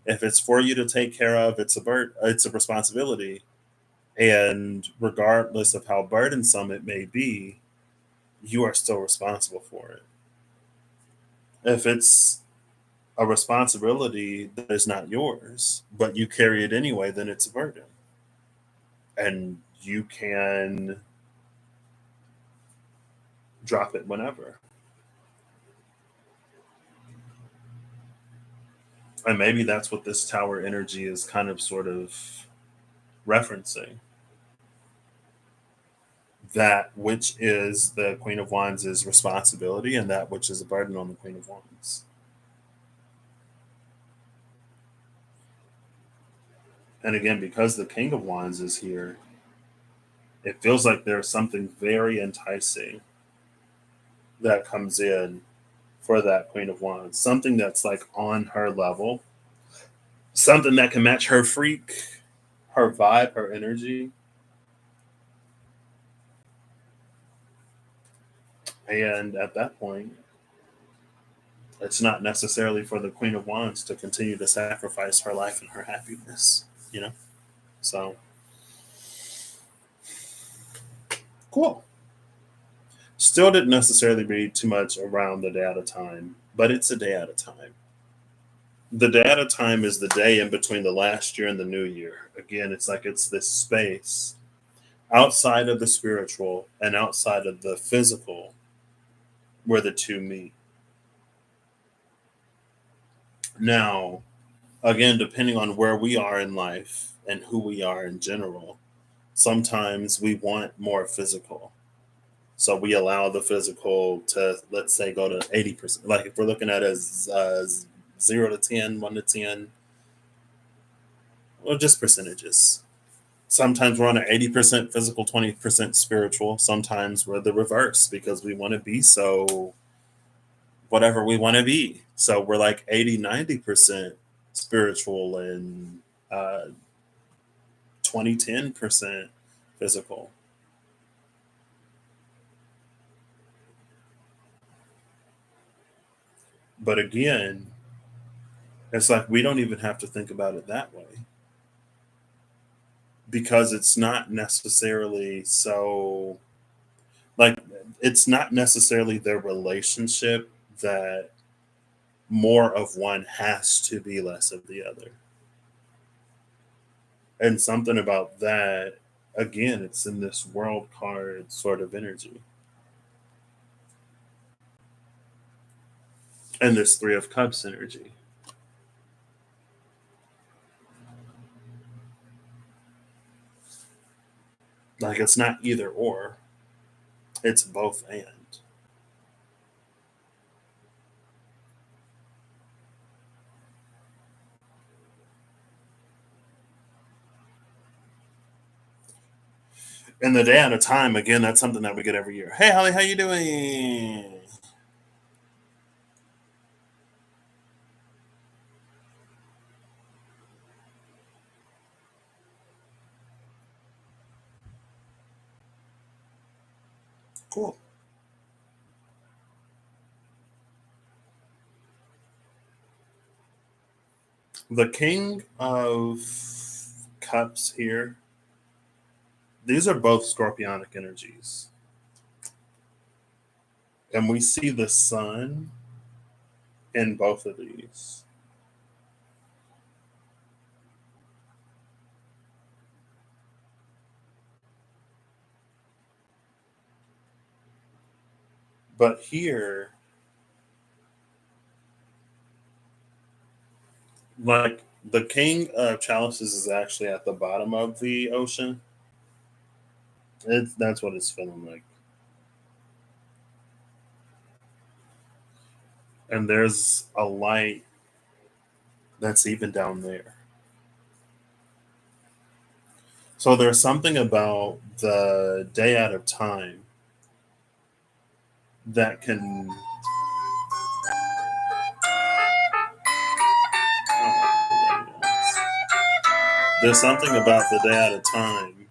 If it's for you to take care of, it's a responsibility. And regardless of how burdensome it may be, you are still responsible for it. If it's a responsibility that is not yours, but you carry it anyway, then it's a burden. And you can drop it whenever. And maybe that's what this tower energy is kind of sort of referencing. That which is the Queen of Wands is responsibility, and that which is a burden on the Queen of Wands. And again, because the King of Wands is here, it feels like there's something very enticing that comes in for that Queen of Wands. Something that's like on her level, something that can match her freak, her vibe, her energy. And at that point, it's not necessarily for the Queen of Wands to continue to sacrifice her life and her happiness, you know? So, cool. Still didn't necessarily read too much around the day at a time, but it's a day at a time. The day at a time is the day in between the last year and the new year. Again, it's like it's this space outside of the spiritual and outside of the physical where the two meet. Now, again, depending on where we are in life and who we are in general, sometimes we want more physical. So we allow the physical to, let's say, go to 80%. Like if we're looking at it as 0 to 10, 1 to 10, or just percentages. Sometimes we're on an 80% physical, 20% spiritual. Sometimes we're the reverse because we want to be so whatever we want to be. So we're like 80, 90% spiritual and 20, 10% physical. But again, it's like we don't even have to think about it that way because it's not necessarily so, like, it's not necessarily their relationship that more of one has to be less of the other. And something about that, again, it's in this world card sort of energy. And this Three of Cups energy. Like it's not either or, it's both and. And the day at a time, again, that's something that we get every year. Hey Holly, how you doing? Cool. The King of Cups here, these are both scorpionic energies. And we see the sun in both of these. But here, like the King of Chalices is actually at the bottom of the ocean. That's what it's feeling like. And there's a light that's even down there. So there's something about the day out of time that can. There's something about the day out of time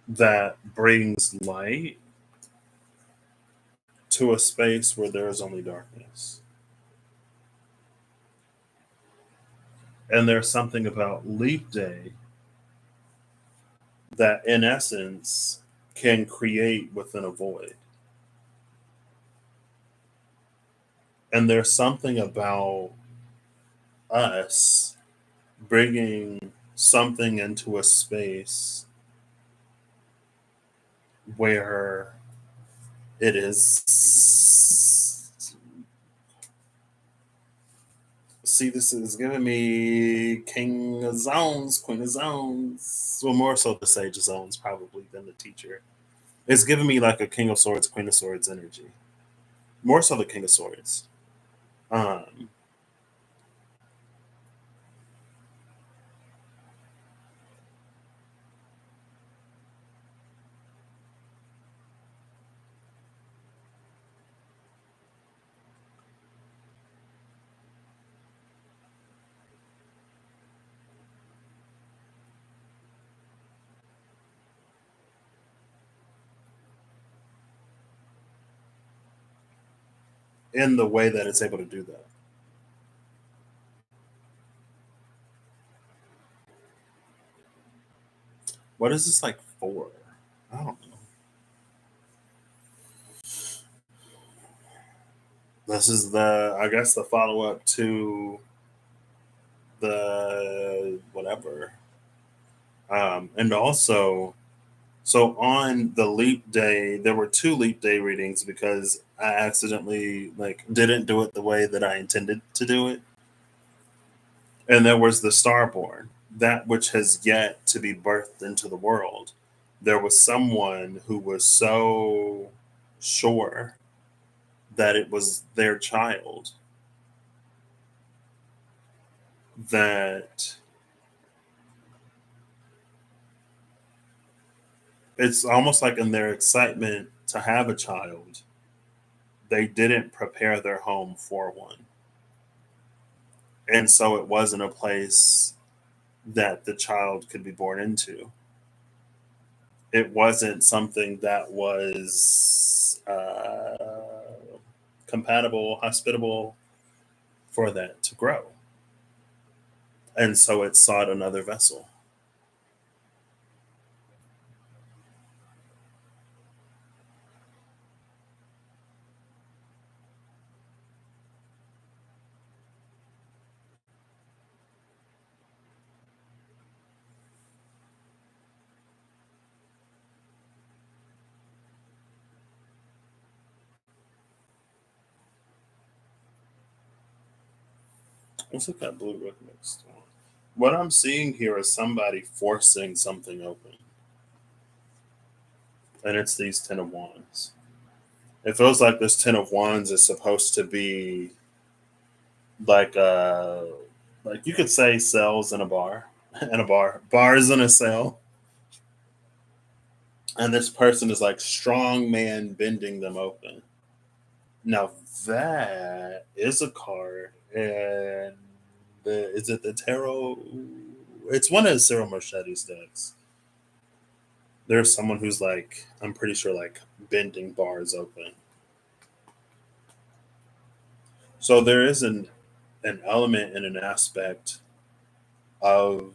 that brings light to a space where there is only darkness. And there's something about leap day that, in essence, can create within a void. And there's something about us bringing something into a space where it is. See, this is giving me King of Zones, Queen of Zones. Well, more so the Sage of Zones, probably, than the teacher. It's giving me like a King of Swords, Queen of Swords energy. More so the King of Swords. Um, in the way that it's able to do that. What is this like for? I don't know. This is the, I guess, the follow up to the whatever. And also, so on the leap day, there were two leap day readings because I accidentally like didn't do it the way that I intended to do it. And there was the starborn, that which has yet to be birthed into the world. There was someone who was so sure that it was their child that it's almost like in their excitement to have a child, they didn't prepare their home for one. And so it wasn't a place that the child could be born into. It wasn't something that was compatible, hospitable for that to grow. And so it sought another vessel. Let's look at Blue Rook next. What I'm seeing here is somebody forcing something open. And it's these Ten of Wands. It feels like this Ten of Wands is supposed to be like like you could say cells in a bar. In a bar. Bars in a cell. And this person is like strong man bending them open. Now that is a card, and is it the tarot? It's one of Cyril Marchetti's decks. There's someone who's like, I'm pretty sure, like bending bars open. So there is an element and an aspect of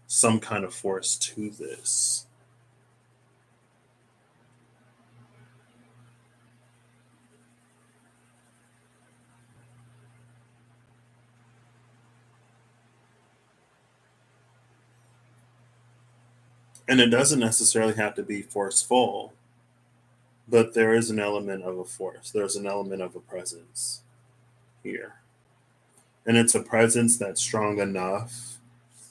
some kind of force to this. And it doesn't necessarily have to be forceful, but there is an element of a force. There's an element of a presence here. And it's a presence that's strong enough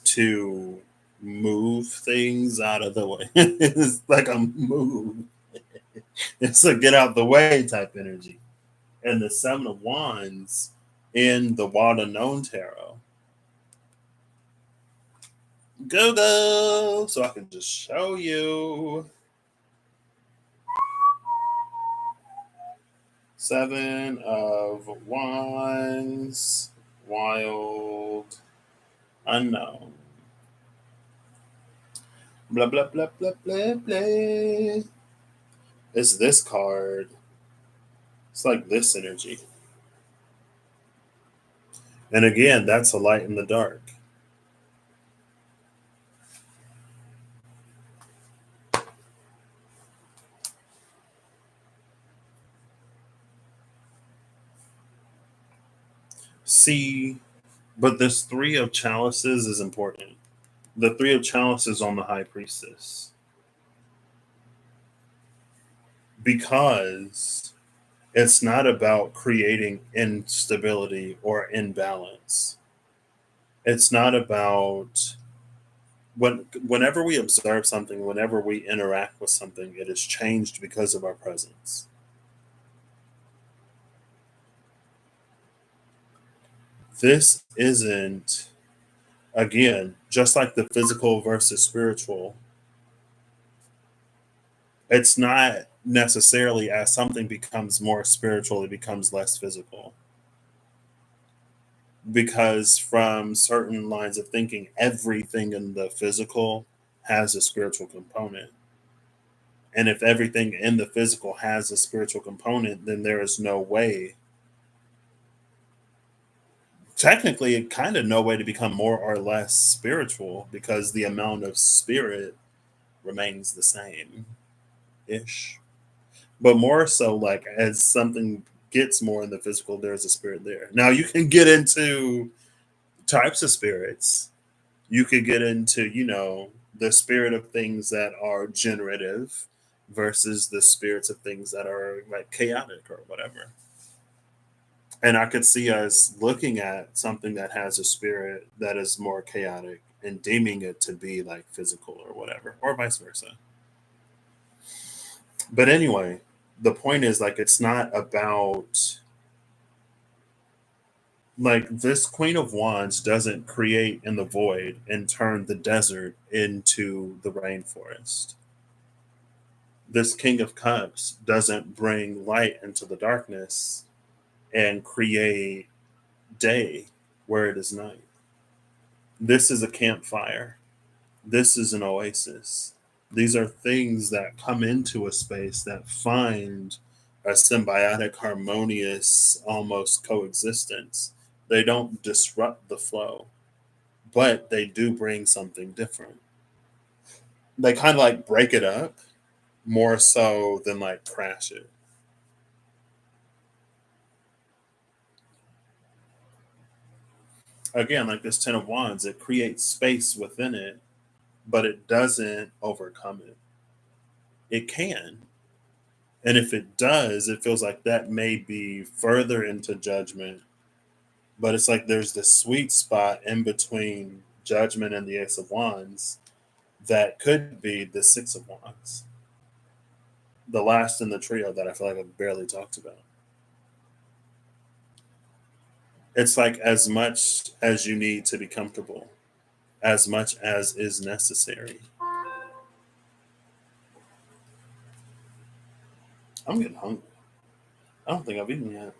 to move things out of the way. It's like a move. It's a get out the way type energy. And the Seven of Wands in the Wild Unknown Tarot. Go! So I can just show you. Seven of Wands, Wild, Unknown. Blah, blah, blah, blah, blah, blah. It's this card. It's like this energy. And again, that's a light in the dark. See, but this Three of Chalices is important. The Three of Chalices on the High Priestess. Because it's not about creating instability or imbalance. It's not about whenever we observe something, whenever we interact with something, it is changed because of our presence. This isn't, again, just like the physical versus spiritual, it's not necessarily as something becomes more spiritual, it becomes less physical. Because from certain lines of thinking, everything in the physical has a spiritual component. And if everything in the physical has a spiritual component, then there is no way, technically, kind of no way to become more or less spiritual because the amount of spirit remains the same ish. But more so, like as something gets more in the physical, there's a spirit there. Now, you can get into types of spirits. You could get into, the spirit of things that are generative versus the spirits of things that are like chaotic or whatever. And I could see us looking at something that has a spirit that is more chaotic and deeming it to be like physical or whatever, or vice versa. But anyway, the point is like it's not about like this Queen of Wands doesn't create in the void and turn the desert into the rainforest. This King of Cups doesn't bring light into the darkness and create day where it is night. This is a campfire. This is an oasis. These are things that come into a space that find a symbiotic, harmonious, almost coexistence. They don't disrupt the flow, but they do bring something different. They kind of like break it up more so than like crash it. Again, like this Ten of Wands, it creates space within it, but it doesn't overcome it. It can. And if it does, it feels like that may be further into judgment. But it's like there's this sweet spot in between judgment and the Ace of Wands that could be the Six of Wands. The last in the trio that I feel like I've barely talked about. It's like as much as you need to be comfortable, as much as is necessary. I'm getting hungry. I don't think I've eaten yet.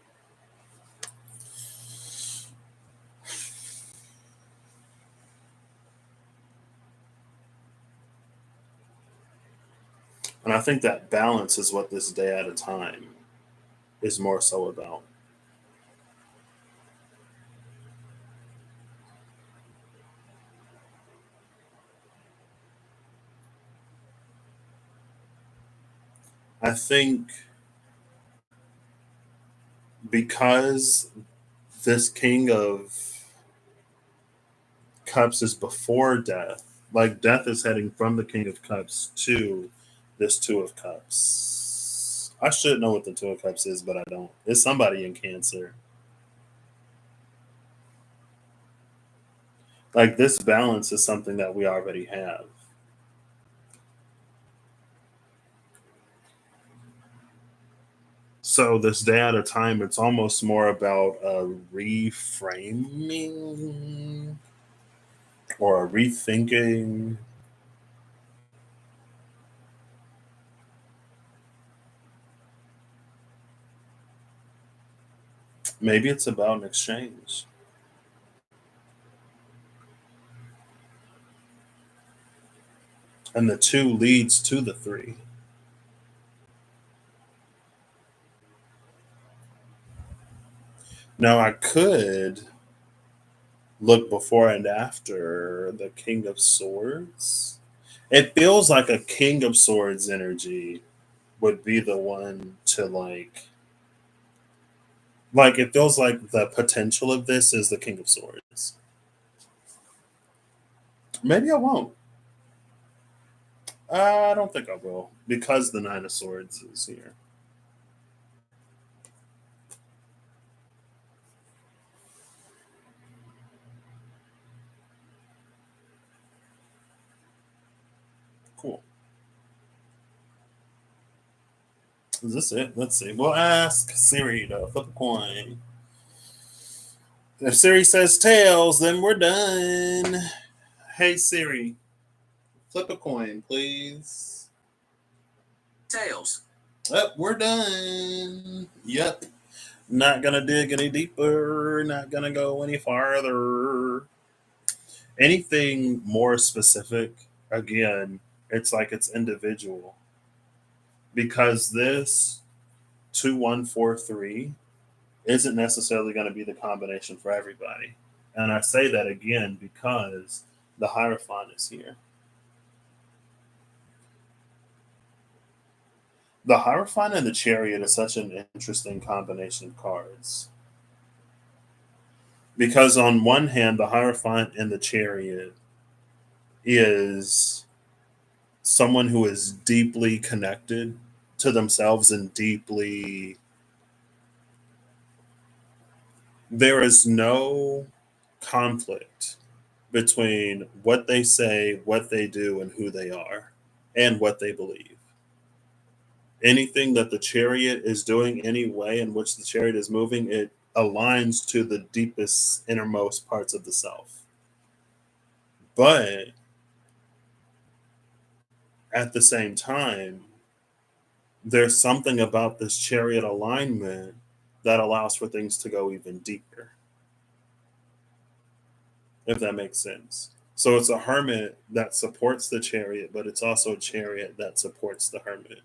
And I think that balance is what this day at a time is more so about. I think because this King of Cups is before death, like death is heading from the King of Cups to this Two of Cups. I should know what the Two of Cups is, but I don't. It's somebody in Cancer. Like this balance is something that we already have. So this day at a time, it's almost more about a reframing or a rethinking. Maybe it's about an exchange. And the two leads to the three. Now I could look before and after the King of Swords. It feels like a King of Swords energy would be the one to like it feels like the potential of this is the King of Swords. Maybe I won't. I don't think I will because the Nine of Swords is here. Cool. Is this it? Let's see. We'll ask Siri to flip a coin. If Siri says tails, then we're done. Hey Siri, flip a coin, please. Tails. Oh, we're done. Yep. Not gonna dig any deeper. Not gonna go any farther. Anything more specific, again, it's like it's individual. Because this 2143 isn't necessarily going to be the combination for everybody. And I say that again because the Hierophant is here. The Hierophant and the Chariot is such an interesting combination of cards. Because on one hand, the Hierophant and the Chariot is someone who is deeply connected to themselves and deeply. There is no conflict between what they say, what they do, and who they are, and what they believe. Anything that the chariot is doing, any way in which the chariot is moving, it aligns to the deepest, innermost parts of the self. But at the same time, there's something about this chariot alignment that allows for things to go even deeper, if that makes sense. So it's a hermit that supports the chariot, but it's also a chariot that supports the hermit.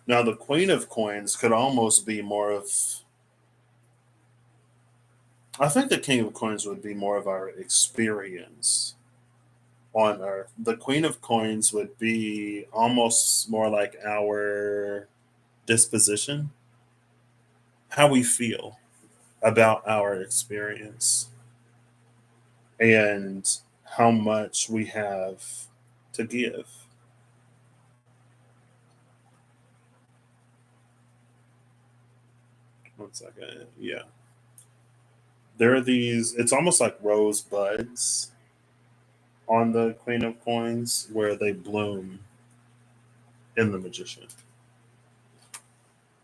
Now, the Queen of Coins could almost be more of. I think the King of Coins would be more of our experience on Earth. The Queen of Coins would be almost more like our disposition, how we feel about our experience, and how much we have to give. One second. Yeah. There are these, it's almost like rosebuds on the Queen of Coins where they bloom in the Magician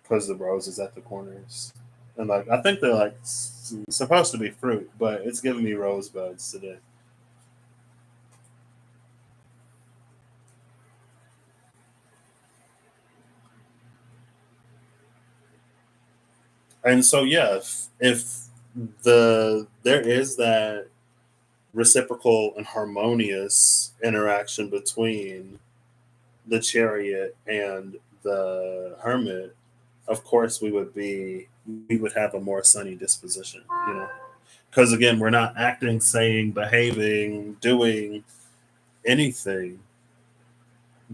because the rose is at the corners. And like, I think they're like supposed to be fruit, but it's giving me rosebuds today. And so, yeah, if there is that reciprocal and harmonious interaction between the chariot and the hermit, of course we would have a more sunny disposition, you know. Because again, we're not acting, saying, behaving, doing anything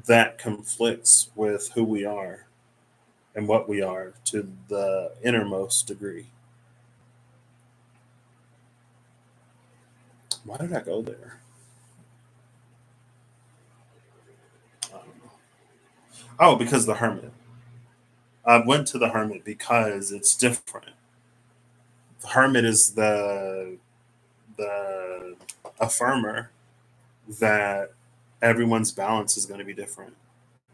that conflicts with who we are and what we are to the innermost degree. Why did I go there? I don't know. Oh, because the hermit. I went to the hermit because it's different. The hermit is the affirmer that everyone's balance is going to be different.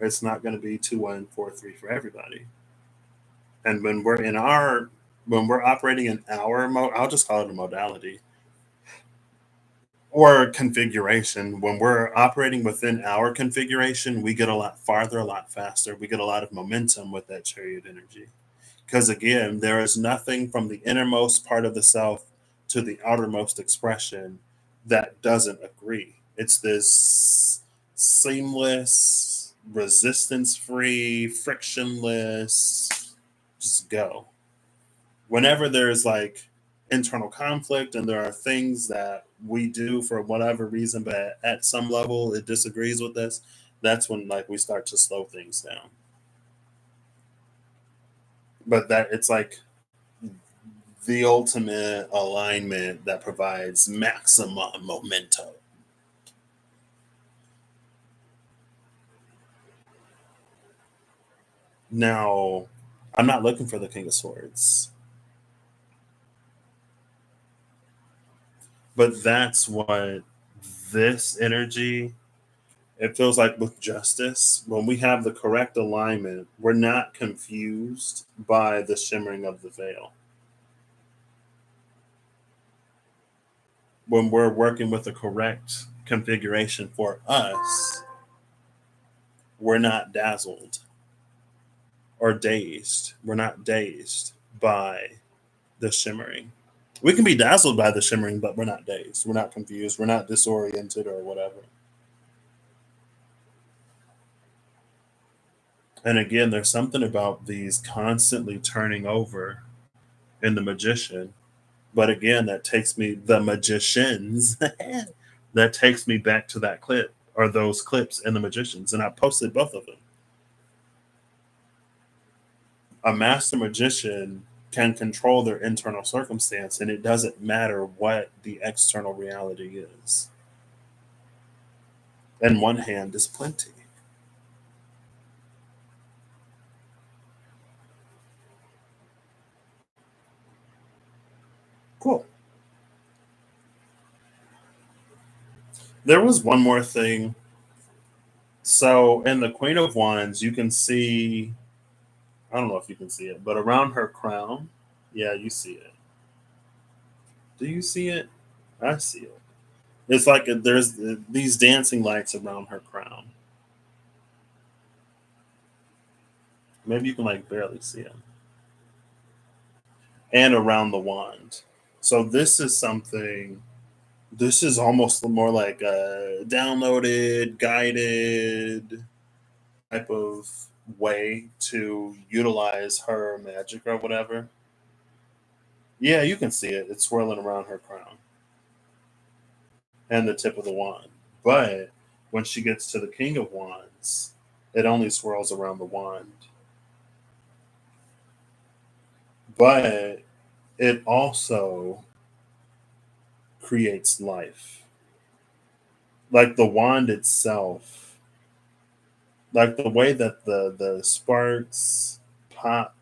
It's not going to be 2, 1, 4, 3 for everybody. And when we're operating in our mode, I'll just call it a modality or configuration. When we're operating within our configuration, we get a lot farther, a lot faster. We get a lot of momentum with that chariot energy. Because again, there is nothing from the innermost part of the self to the outermost expression that doesn't agree. It's this seamless, resistance free, frictionless, just go. Whenever there's like internal conflict and there are things that we do for whatever reason, but at some level it disagrees with us, that's when like we start to slow things down. But that it's like the ultimate alignment that provides maximum momentum. Now, I'm not looking for the King of Swords, but that's what this energy, it feels like with justice, when we have the correct alignment, we're not confused by the shimmering of the veil. When we're working with the correct configuration for us, we're not dazzled or dazed. We're not dazed by the shimmering. We can be dazzled by the shimmering, but we're not dazed. We're not confused. We're not disoriented or whatever. And again, there's something about these constantly turning over in the magician. But again, that takes me, the magicians, that takes me back to that clip or those clips in the magicians. And I posted both of them. A master magician can control their internal circumstance, and it doesn't matter what the external reality is. And one hand is plenty. Cool. There was one more thing. So in the Queen of Wands, you can see, I don't know if you can see it, but around her crown, yeah, you see it. Do you see it? I see it. It's like there's these dancing lights around her crown. Maybe you can like barely see them. And around the wand. So this is something, this is almost more like a downloaded, guided type of way to utilize her magic or whatever. Yeah, you can see it. It's swirling around her crown and the tip of the wand. But when she gets to the King of Wands, it only swirls around the wand. But it also creates life. Like the wand itself, like the way that the sparks pop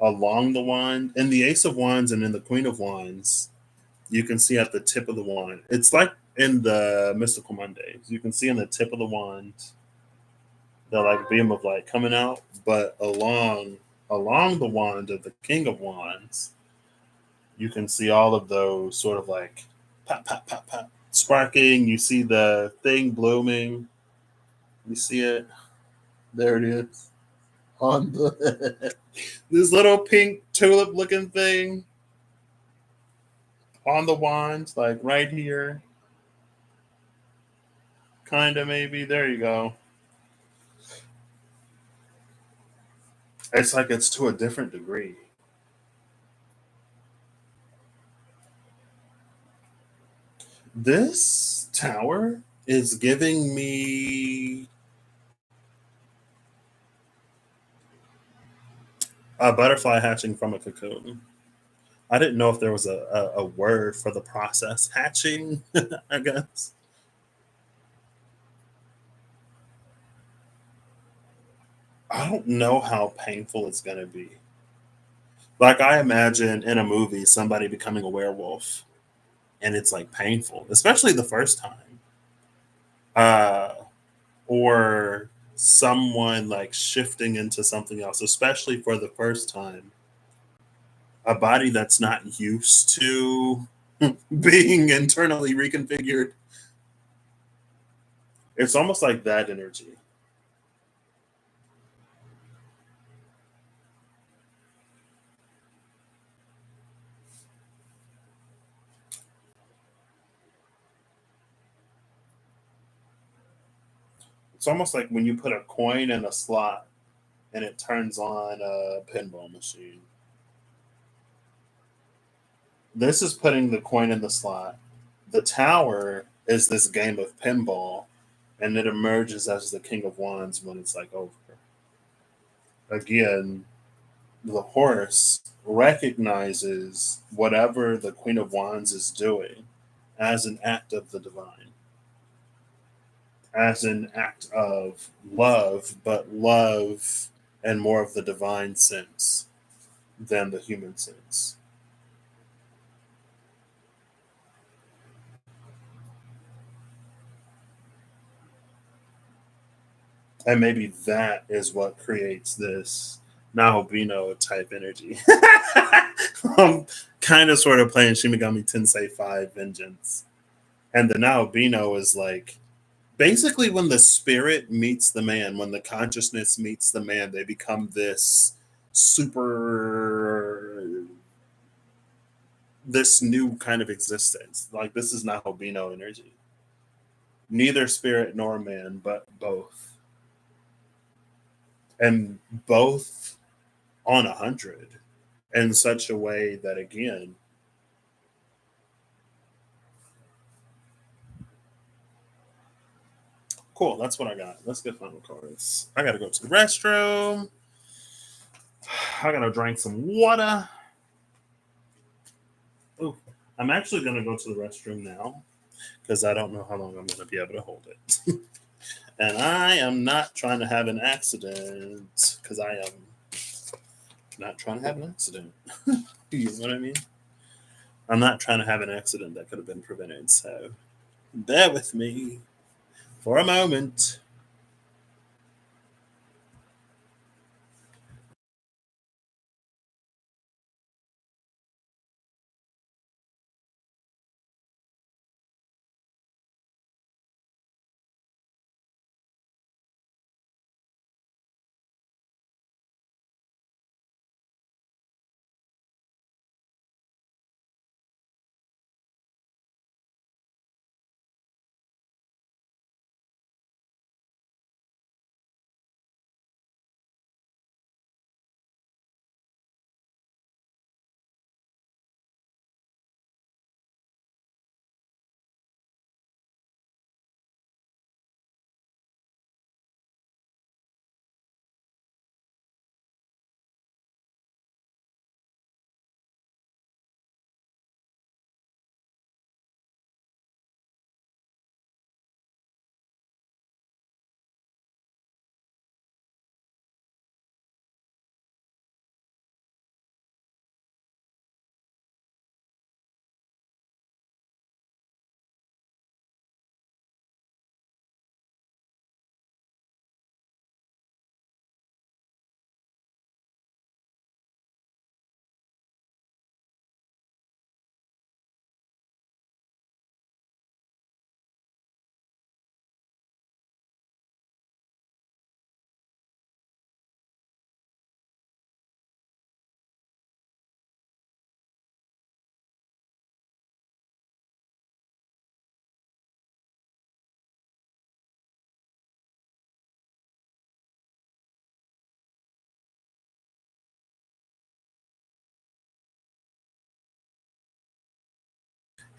along the wand in the Ace of Wands and in the Queen of Wands, you can see at the tip of the wand. It's like in the Mystical Mondays, you can see in the tip of the wand the like beam of light coming out, but along the wand of the King of Wands, you can see all of those sort of like pop, pop, pop, pop, sparking. You see the thing blooming. You see it. There it is on the this little pink tulip looking thing on the wand, like right here, kind of maybe. There you go. It's like it's to a different degree. This tower is giving me a butterfly hatching from a cocoon. I didn't know if there was a word for the process hatching, I guess. I don't know how painful it's going to be. Like, I imagine in a movie somebody becoming a werewolf and it's like painful, especially the first time. Uh, or someone like shifting into something else, especially for the first time. A body that's not used to being internally reconfigured. It's almost like that energy. It's almost like when you put a coin in a slot and it turns on a pinball machine. This is putting the coin in the slot. The tower is this game of pinball, and it emerges as the King of Wands when it's like over. Again, the horse recognizes whatever the Queen of Wands is doing as an act of the divine, as an act of love, but love and more of the divine sense than the human sense. And maybe that is what creates this Nahobino type energy. I'm kind of sort of playing Shimigami Tensei 5 Vengeance. And the Nahobino is like basically when the spirit meets the man, when the consciousness meets the man, they become this super, this new kind of existence. Like this is Nahobino energy. Neither spirit nor man, but both. And both on 100 in such a way that again, cool, that's what I got. Let's get final cards. I gotta go to the restroom. I gotta drink some water. Ooh, I'm actually gonna go to the restroom now because I don't know how long I'm gonna be able to hold it. And I am not trying to have an accident because I am not trying to have an accident. You know what I mean? I'm not trying to have an accident that could have been prevented. So bear with me for a moment.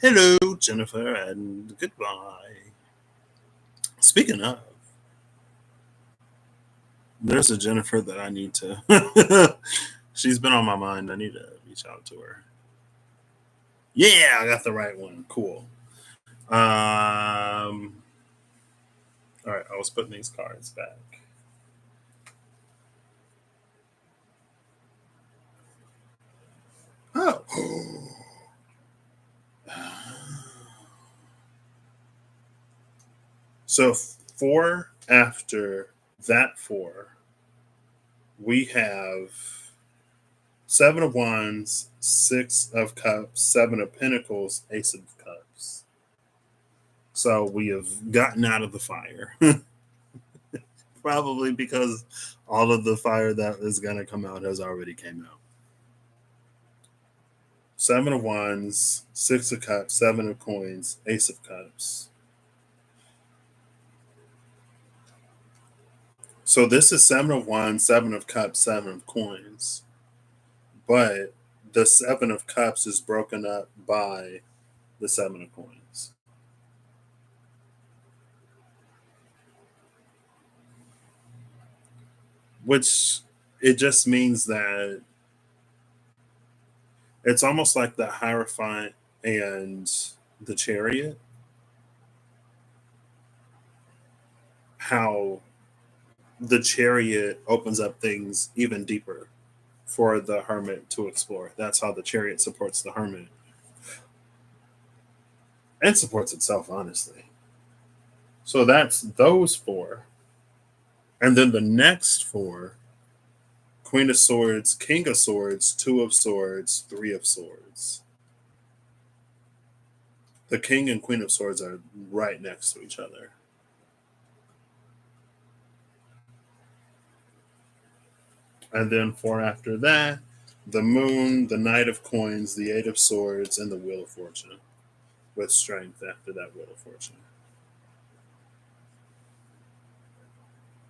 Hello, Jennifer, and goodbye. Speaking of, there's a Jennifer that I need to. She's been on my mind. I need to reach out to her. Yeah, I got the right one. Cool. All right, I was putting these cards back. Oh. So four after that four, we have Seven of Wands, Six of Cups, Seven of Pentacles, Ace of Cups. So we have gotten out of the fire. Probably because all of the fire that is going to come out has already came out. Seven of Wands, Six of Cups, Seven of Coins, Ace of Cups. So this is Seven of Wands, Seven of Cups, Seven of Coins. But the Seven of Cups is broken up by the Seven of Coins. Which it just means that it's almost like the Hierophant and the Chariot. How the Chariot opens up things even deeper for the Hermit to explore. That's how the Chariot supports the Hermit and supports itself, honestly. So that's those four. And then the next four: Queen of Swords, King of Swords, Two of Swords, Three of Swords. The King and Queen of Swords are right next to each other. And then four after that, the Moon, the Knight of Coins, the Eight of Swords, and the Wheel of Fortune. With strength after that Wheel of Fortune.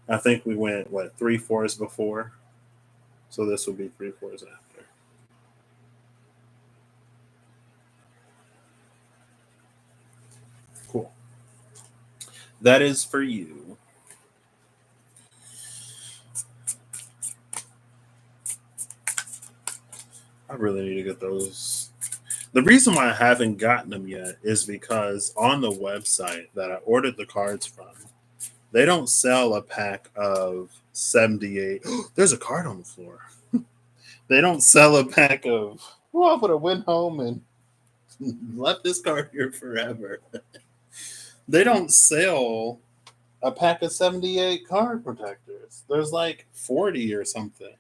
I think we went, what, 3 4s before? So this will be 3 4s after. Cool. That is for you. I really need to get those. The reason why I haven't gotten them yet is because on the website that I ordered the cards from, they don't sell a pack of 78. There's a card on the floor. They don't sell a pack of. Well, I would have went home and left this card here forever. They don't sell a pack of 78 card protectors. There's like 40 or something.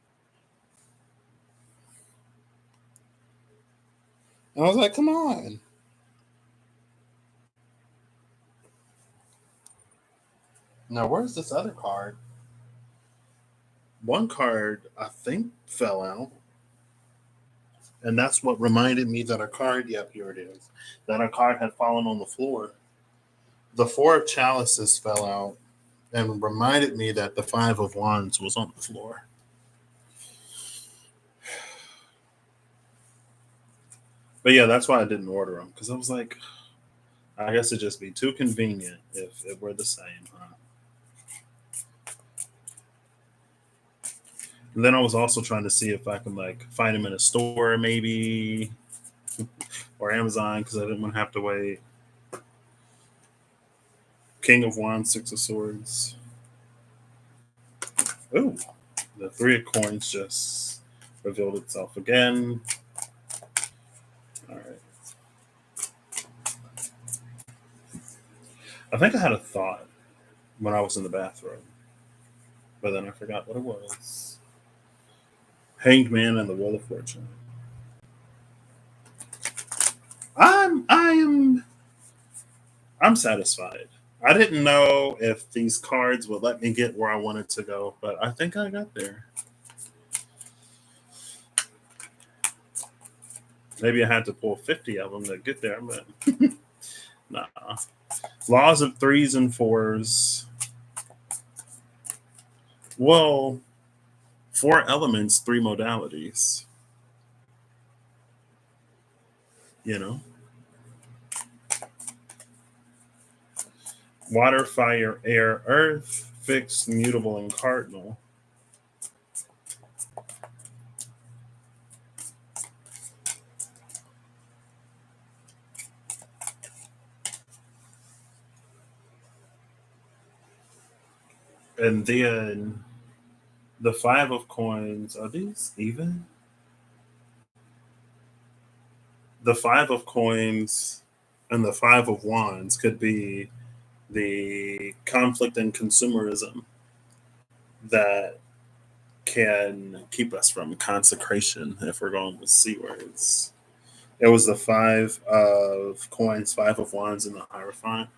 And I was like, come on. Now, where's this other card? One card, I think, fell out. And that's what reminded me that a card, yep, here it is, that a card had fallen on the floor. The Four of Chalices fell out and reminded me that the Five of Wands was on the floor. But yeah, that's why I didn't order them, because I was like, I guess it'd just be too convenient if it were the same, huh? And then I was also trying to see if I can like find them in a store, maybe, or Amazon, because I didn't want to have to wait. King of Wands, Six of Swords. Ooh, the Three of Coins just revealed itself again. All right. I think I had a thought when I was in the bathroom, but then I forgot what it was. Hanged Man and the Wheel of Fortune. I'm satisfied. I didn't know if these cards would let me get where I wanted to go, but I think I got there. Maybe I had to pull 50 of them to get there, but nah. Laws of threes and fours. Well, 4 elements, 3 modalities. You know? Water, fire, air, earth, fixed, mutable, and cardinal. And then the five of coins, are these even? The five of coins and the five of wands could be the conflict and consumerism that can keep us from consecration if we're going with C words. It was the five of coins, five of wands, and the Hierophant.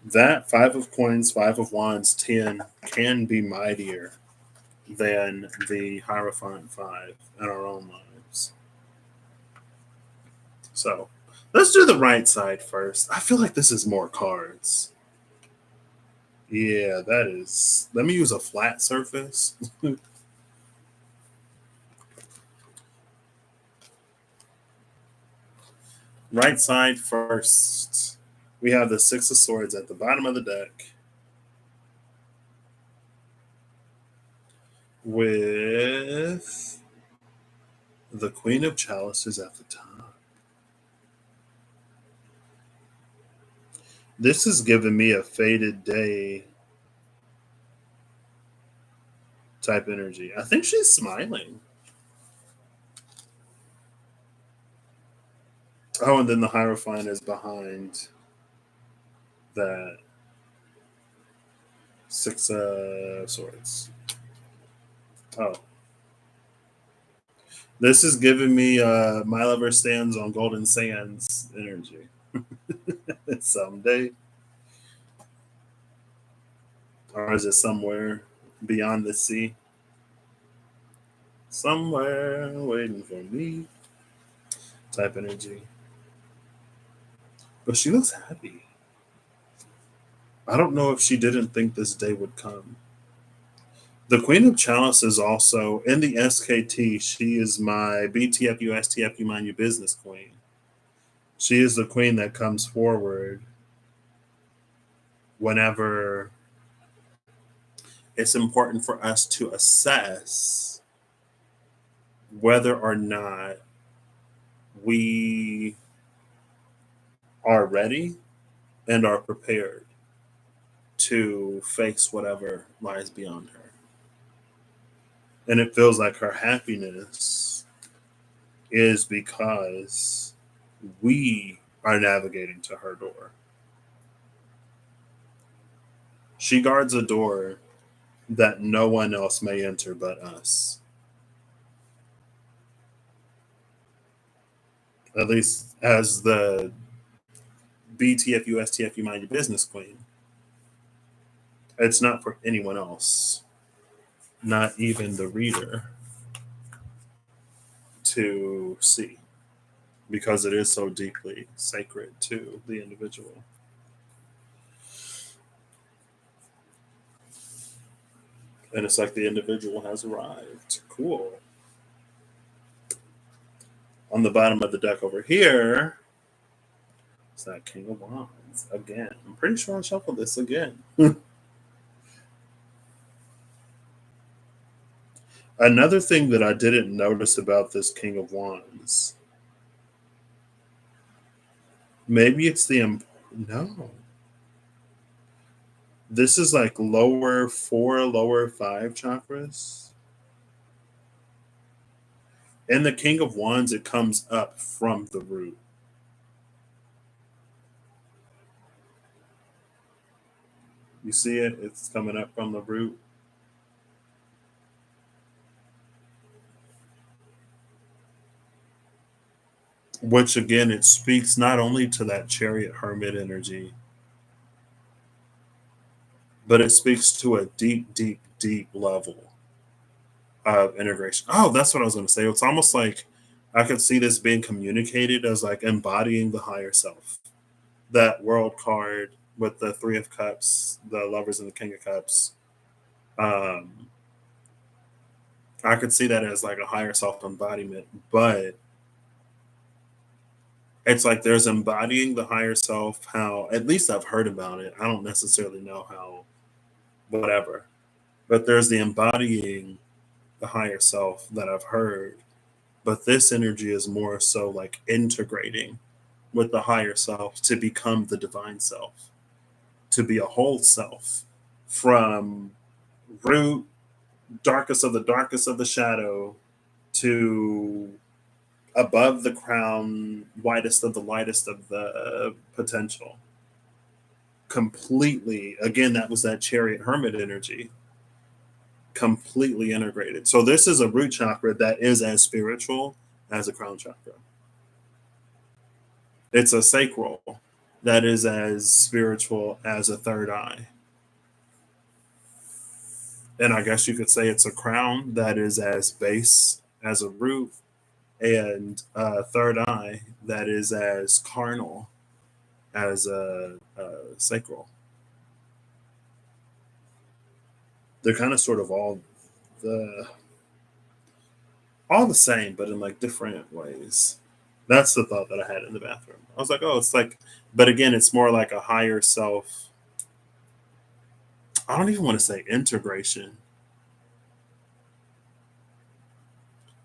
That five of coins, five of wands, 10 can be mightier than the Hierophant five in our own lives. So let's do the right side first. I feel like this is more cards. Yeah, that is. Let me use a flat surface. Right side first. We have the Six of Swords at the bottom of the deck with the Queen of Chalices at the top. This is giving me a faded day type energy. I think she's smiling. Oh, and then the Hierophant is behind that Six of Swords. Oh. This is giving me My Lover Stands on Golden Sands energy. Someday. Or is it somewhere beyond the sea? Somewhere waiting for me. Type energy. But she looks happy. I don't know if she didn't think this day would come. The Queen of Chalice is also in the SKT. She is my BTFU, STFU, Mind Your Business Queen. She is the queen that comes forward whenever it's important for us to assess whether or not we are ready and are prepared to face whatever lies beyond her. And it feels like her happiness is because we are navigating to her door. She guards a door that no one else may enter but us. At least as the BTFU, STFU, Mind Your Business Queen. It's not for anyone else, not even the reader, to see because it is so deeply sacred to the individual. And it's like the individual has arrived. Cool. On the bottom of the deck over here, it's that King of Wands again. I'm pretty sure I shuffled this again. Another thing that I didn't notice about this King of Wands, maybe it's the no. This is like lower 4, lower 5 chakras. And the King of Wands, it comes up from the root. You see it? It's coming up from the root. Which again, it speaks not only to that Chariot Hermit energy, but it speaks to a deep, deep, deep level of integration. Oh, that's what I was going to say. It's almost like I could see this being communicated as like embodying the higher self. That world card with the Three of Cups, the Lovers and the King of Cups. Um, I could see that as like a higher self embodiment, but It's like there's embodying the higher self, how at least I've heard about it. I don't necessarily know how, whatever, but there's the embodying the higher self that I've heard. But this energy is more so like integrating with the higher self to become the divine self, to be a whole self from root, darkest of the shadow, to above the crown, lightest of the potential. Completely, again, that was that chariot hermit energy, completely integrated. So this is a root chakra that is as spiritual as a crown chakra. It's a sacral that is as spiritual as a third eye. And I guess you could say it's a crown that is as base as a root, and a third eye that is as carnal as a sacral. They're kind of sort of the all the same, but in like different ways. That's the thought that I had in the bathroom. I was like, oh, it's like, but again, it's more like a higher self. I don't even want to say integration,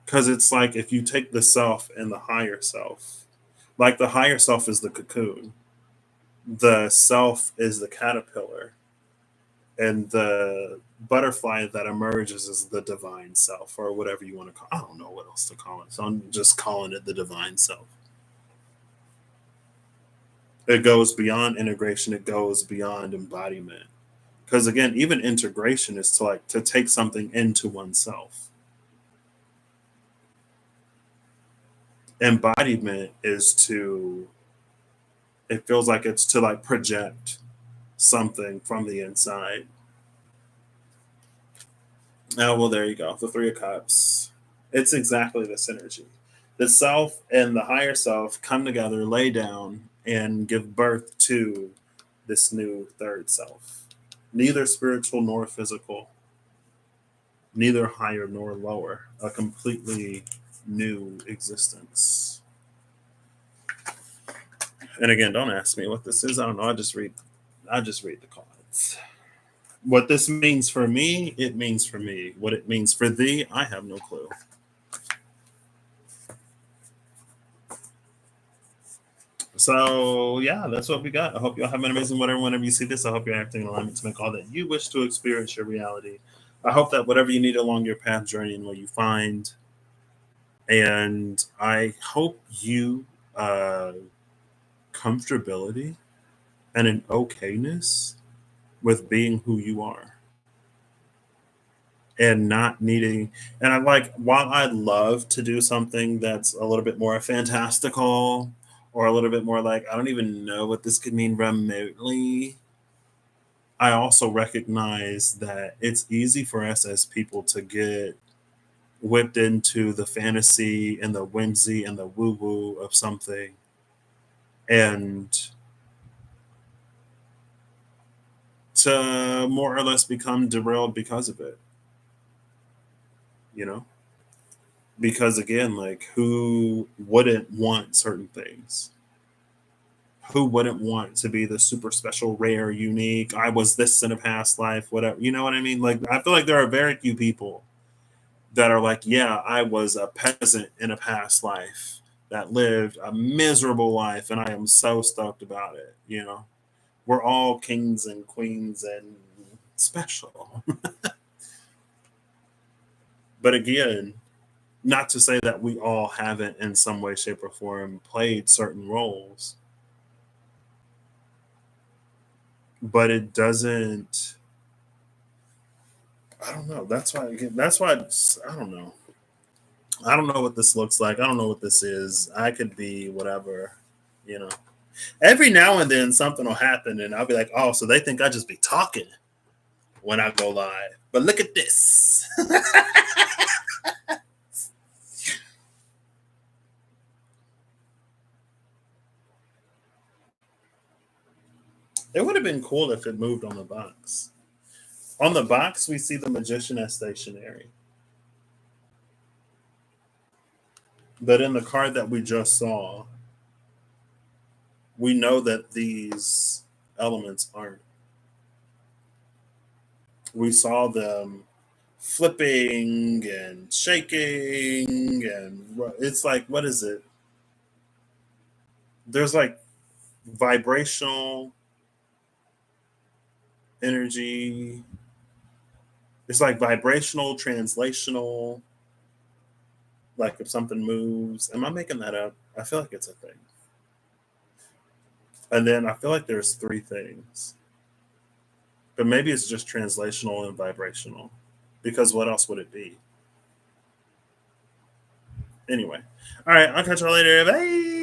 because it's like if you take the self and the higher self, like the higher self is the cocoon, the self is the caterpillar, and the butterfly that emerges is the divine self, or whatever you want to call it. I don't know what else to call it, so I'm just calling it the divine self. It goes beyond integration, it goes beyond embodiment, because again, even integration is to like to take something into oneself. Embodiment is to, it feels like it's to like project something from the inside. Oh, well, there you go. The Three of Cups. It's exactly this energy. The self and the higher self come together, lay down, and give birth to this new third self. Neither spiritual nor physical, neither higher nor lower. A completely new existence. And again, don't ask me what this is. I don't know. I just read the cards. What this means for me, it means for me. What it means for thee, I have no clue. So yeah, that's what we got. I hope y'all have an amazing whatever whenever you see this. I hope you're acting in alignment to make all that you wish to experience your reality. I hope that whatever you need along your path journey and what you find. And I hope you comfortability and an okayness with being who you are, and not needing, and I like, while I love to do something that's a little bit more fantastical, or a little bit more like I don't even know what this could mean remotely, I also recognize that it's easy for us as people to get whipped into the fantasy and the whimsy and the woo woo of something, and to more or less become derailed because of it, you know? Because again, like, who wouldn't want certain things? Who wouldn't want to be the super special, rare, unique? I was this in a past life, whatever. You know what I mean? Like, I feel like there are very few people that are like, yeah, I was a peasant in a past life that lived a miserable life, and I am so stoked about it. You know, we're all kings and queens and special. But again, not to say that we all haven't in some way, shape, or form played certain roles, but it doesn't. I don't know. That's why. That's why. I don't know. I don't know what this looks like. I don't know what this is. I could be whatever. You know. Every now and then something will happen, and I'll be like, "Oh, so they think I just be talking when I go live." But look at this. It would have been cool if it moved on the box. On the box, we see the magician as stationary. But in the card that we just saw, we know that these elements aren't. We saw them flipping and shaking, and it's like, what is it? There's like vibrational energy. It's like vibrational, translational. Like if something moves, am I making that up? I feel like it's a thing. And then I feel like there's three things, but maybe it's just translational and vibrational, because what else would it be? Anyway, all right, I'll catch y'all later. Bye.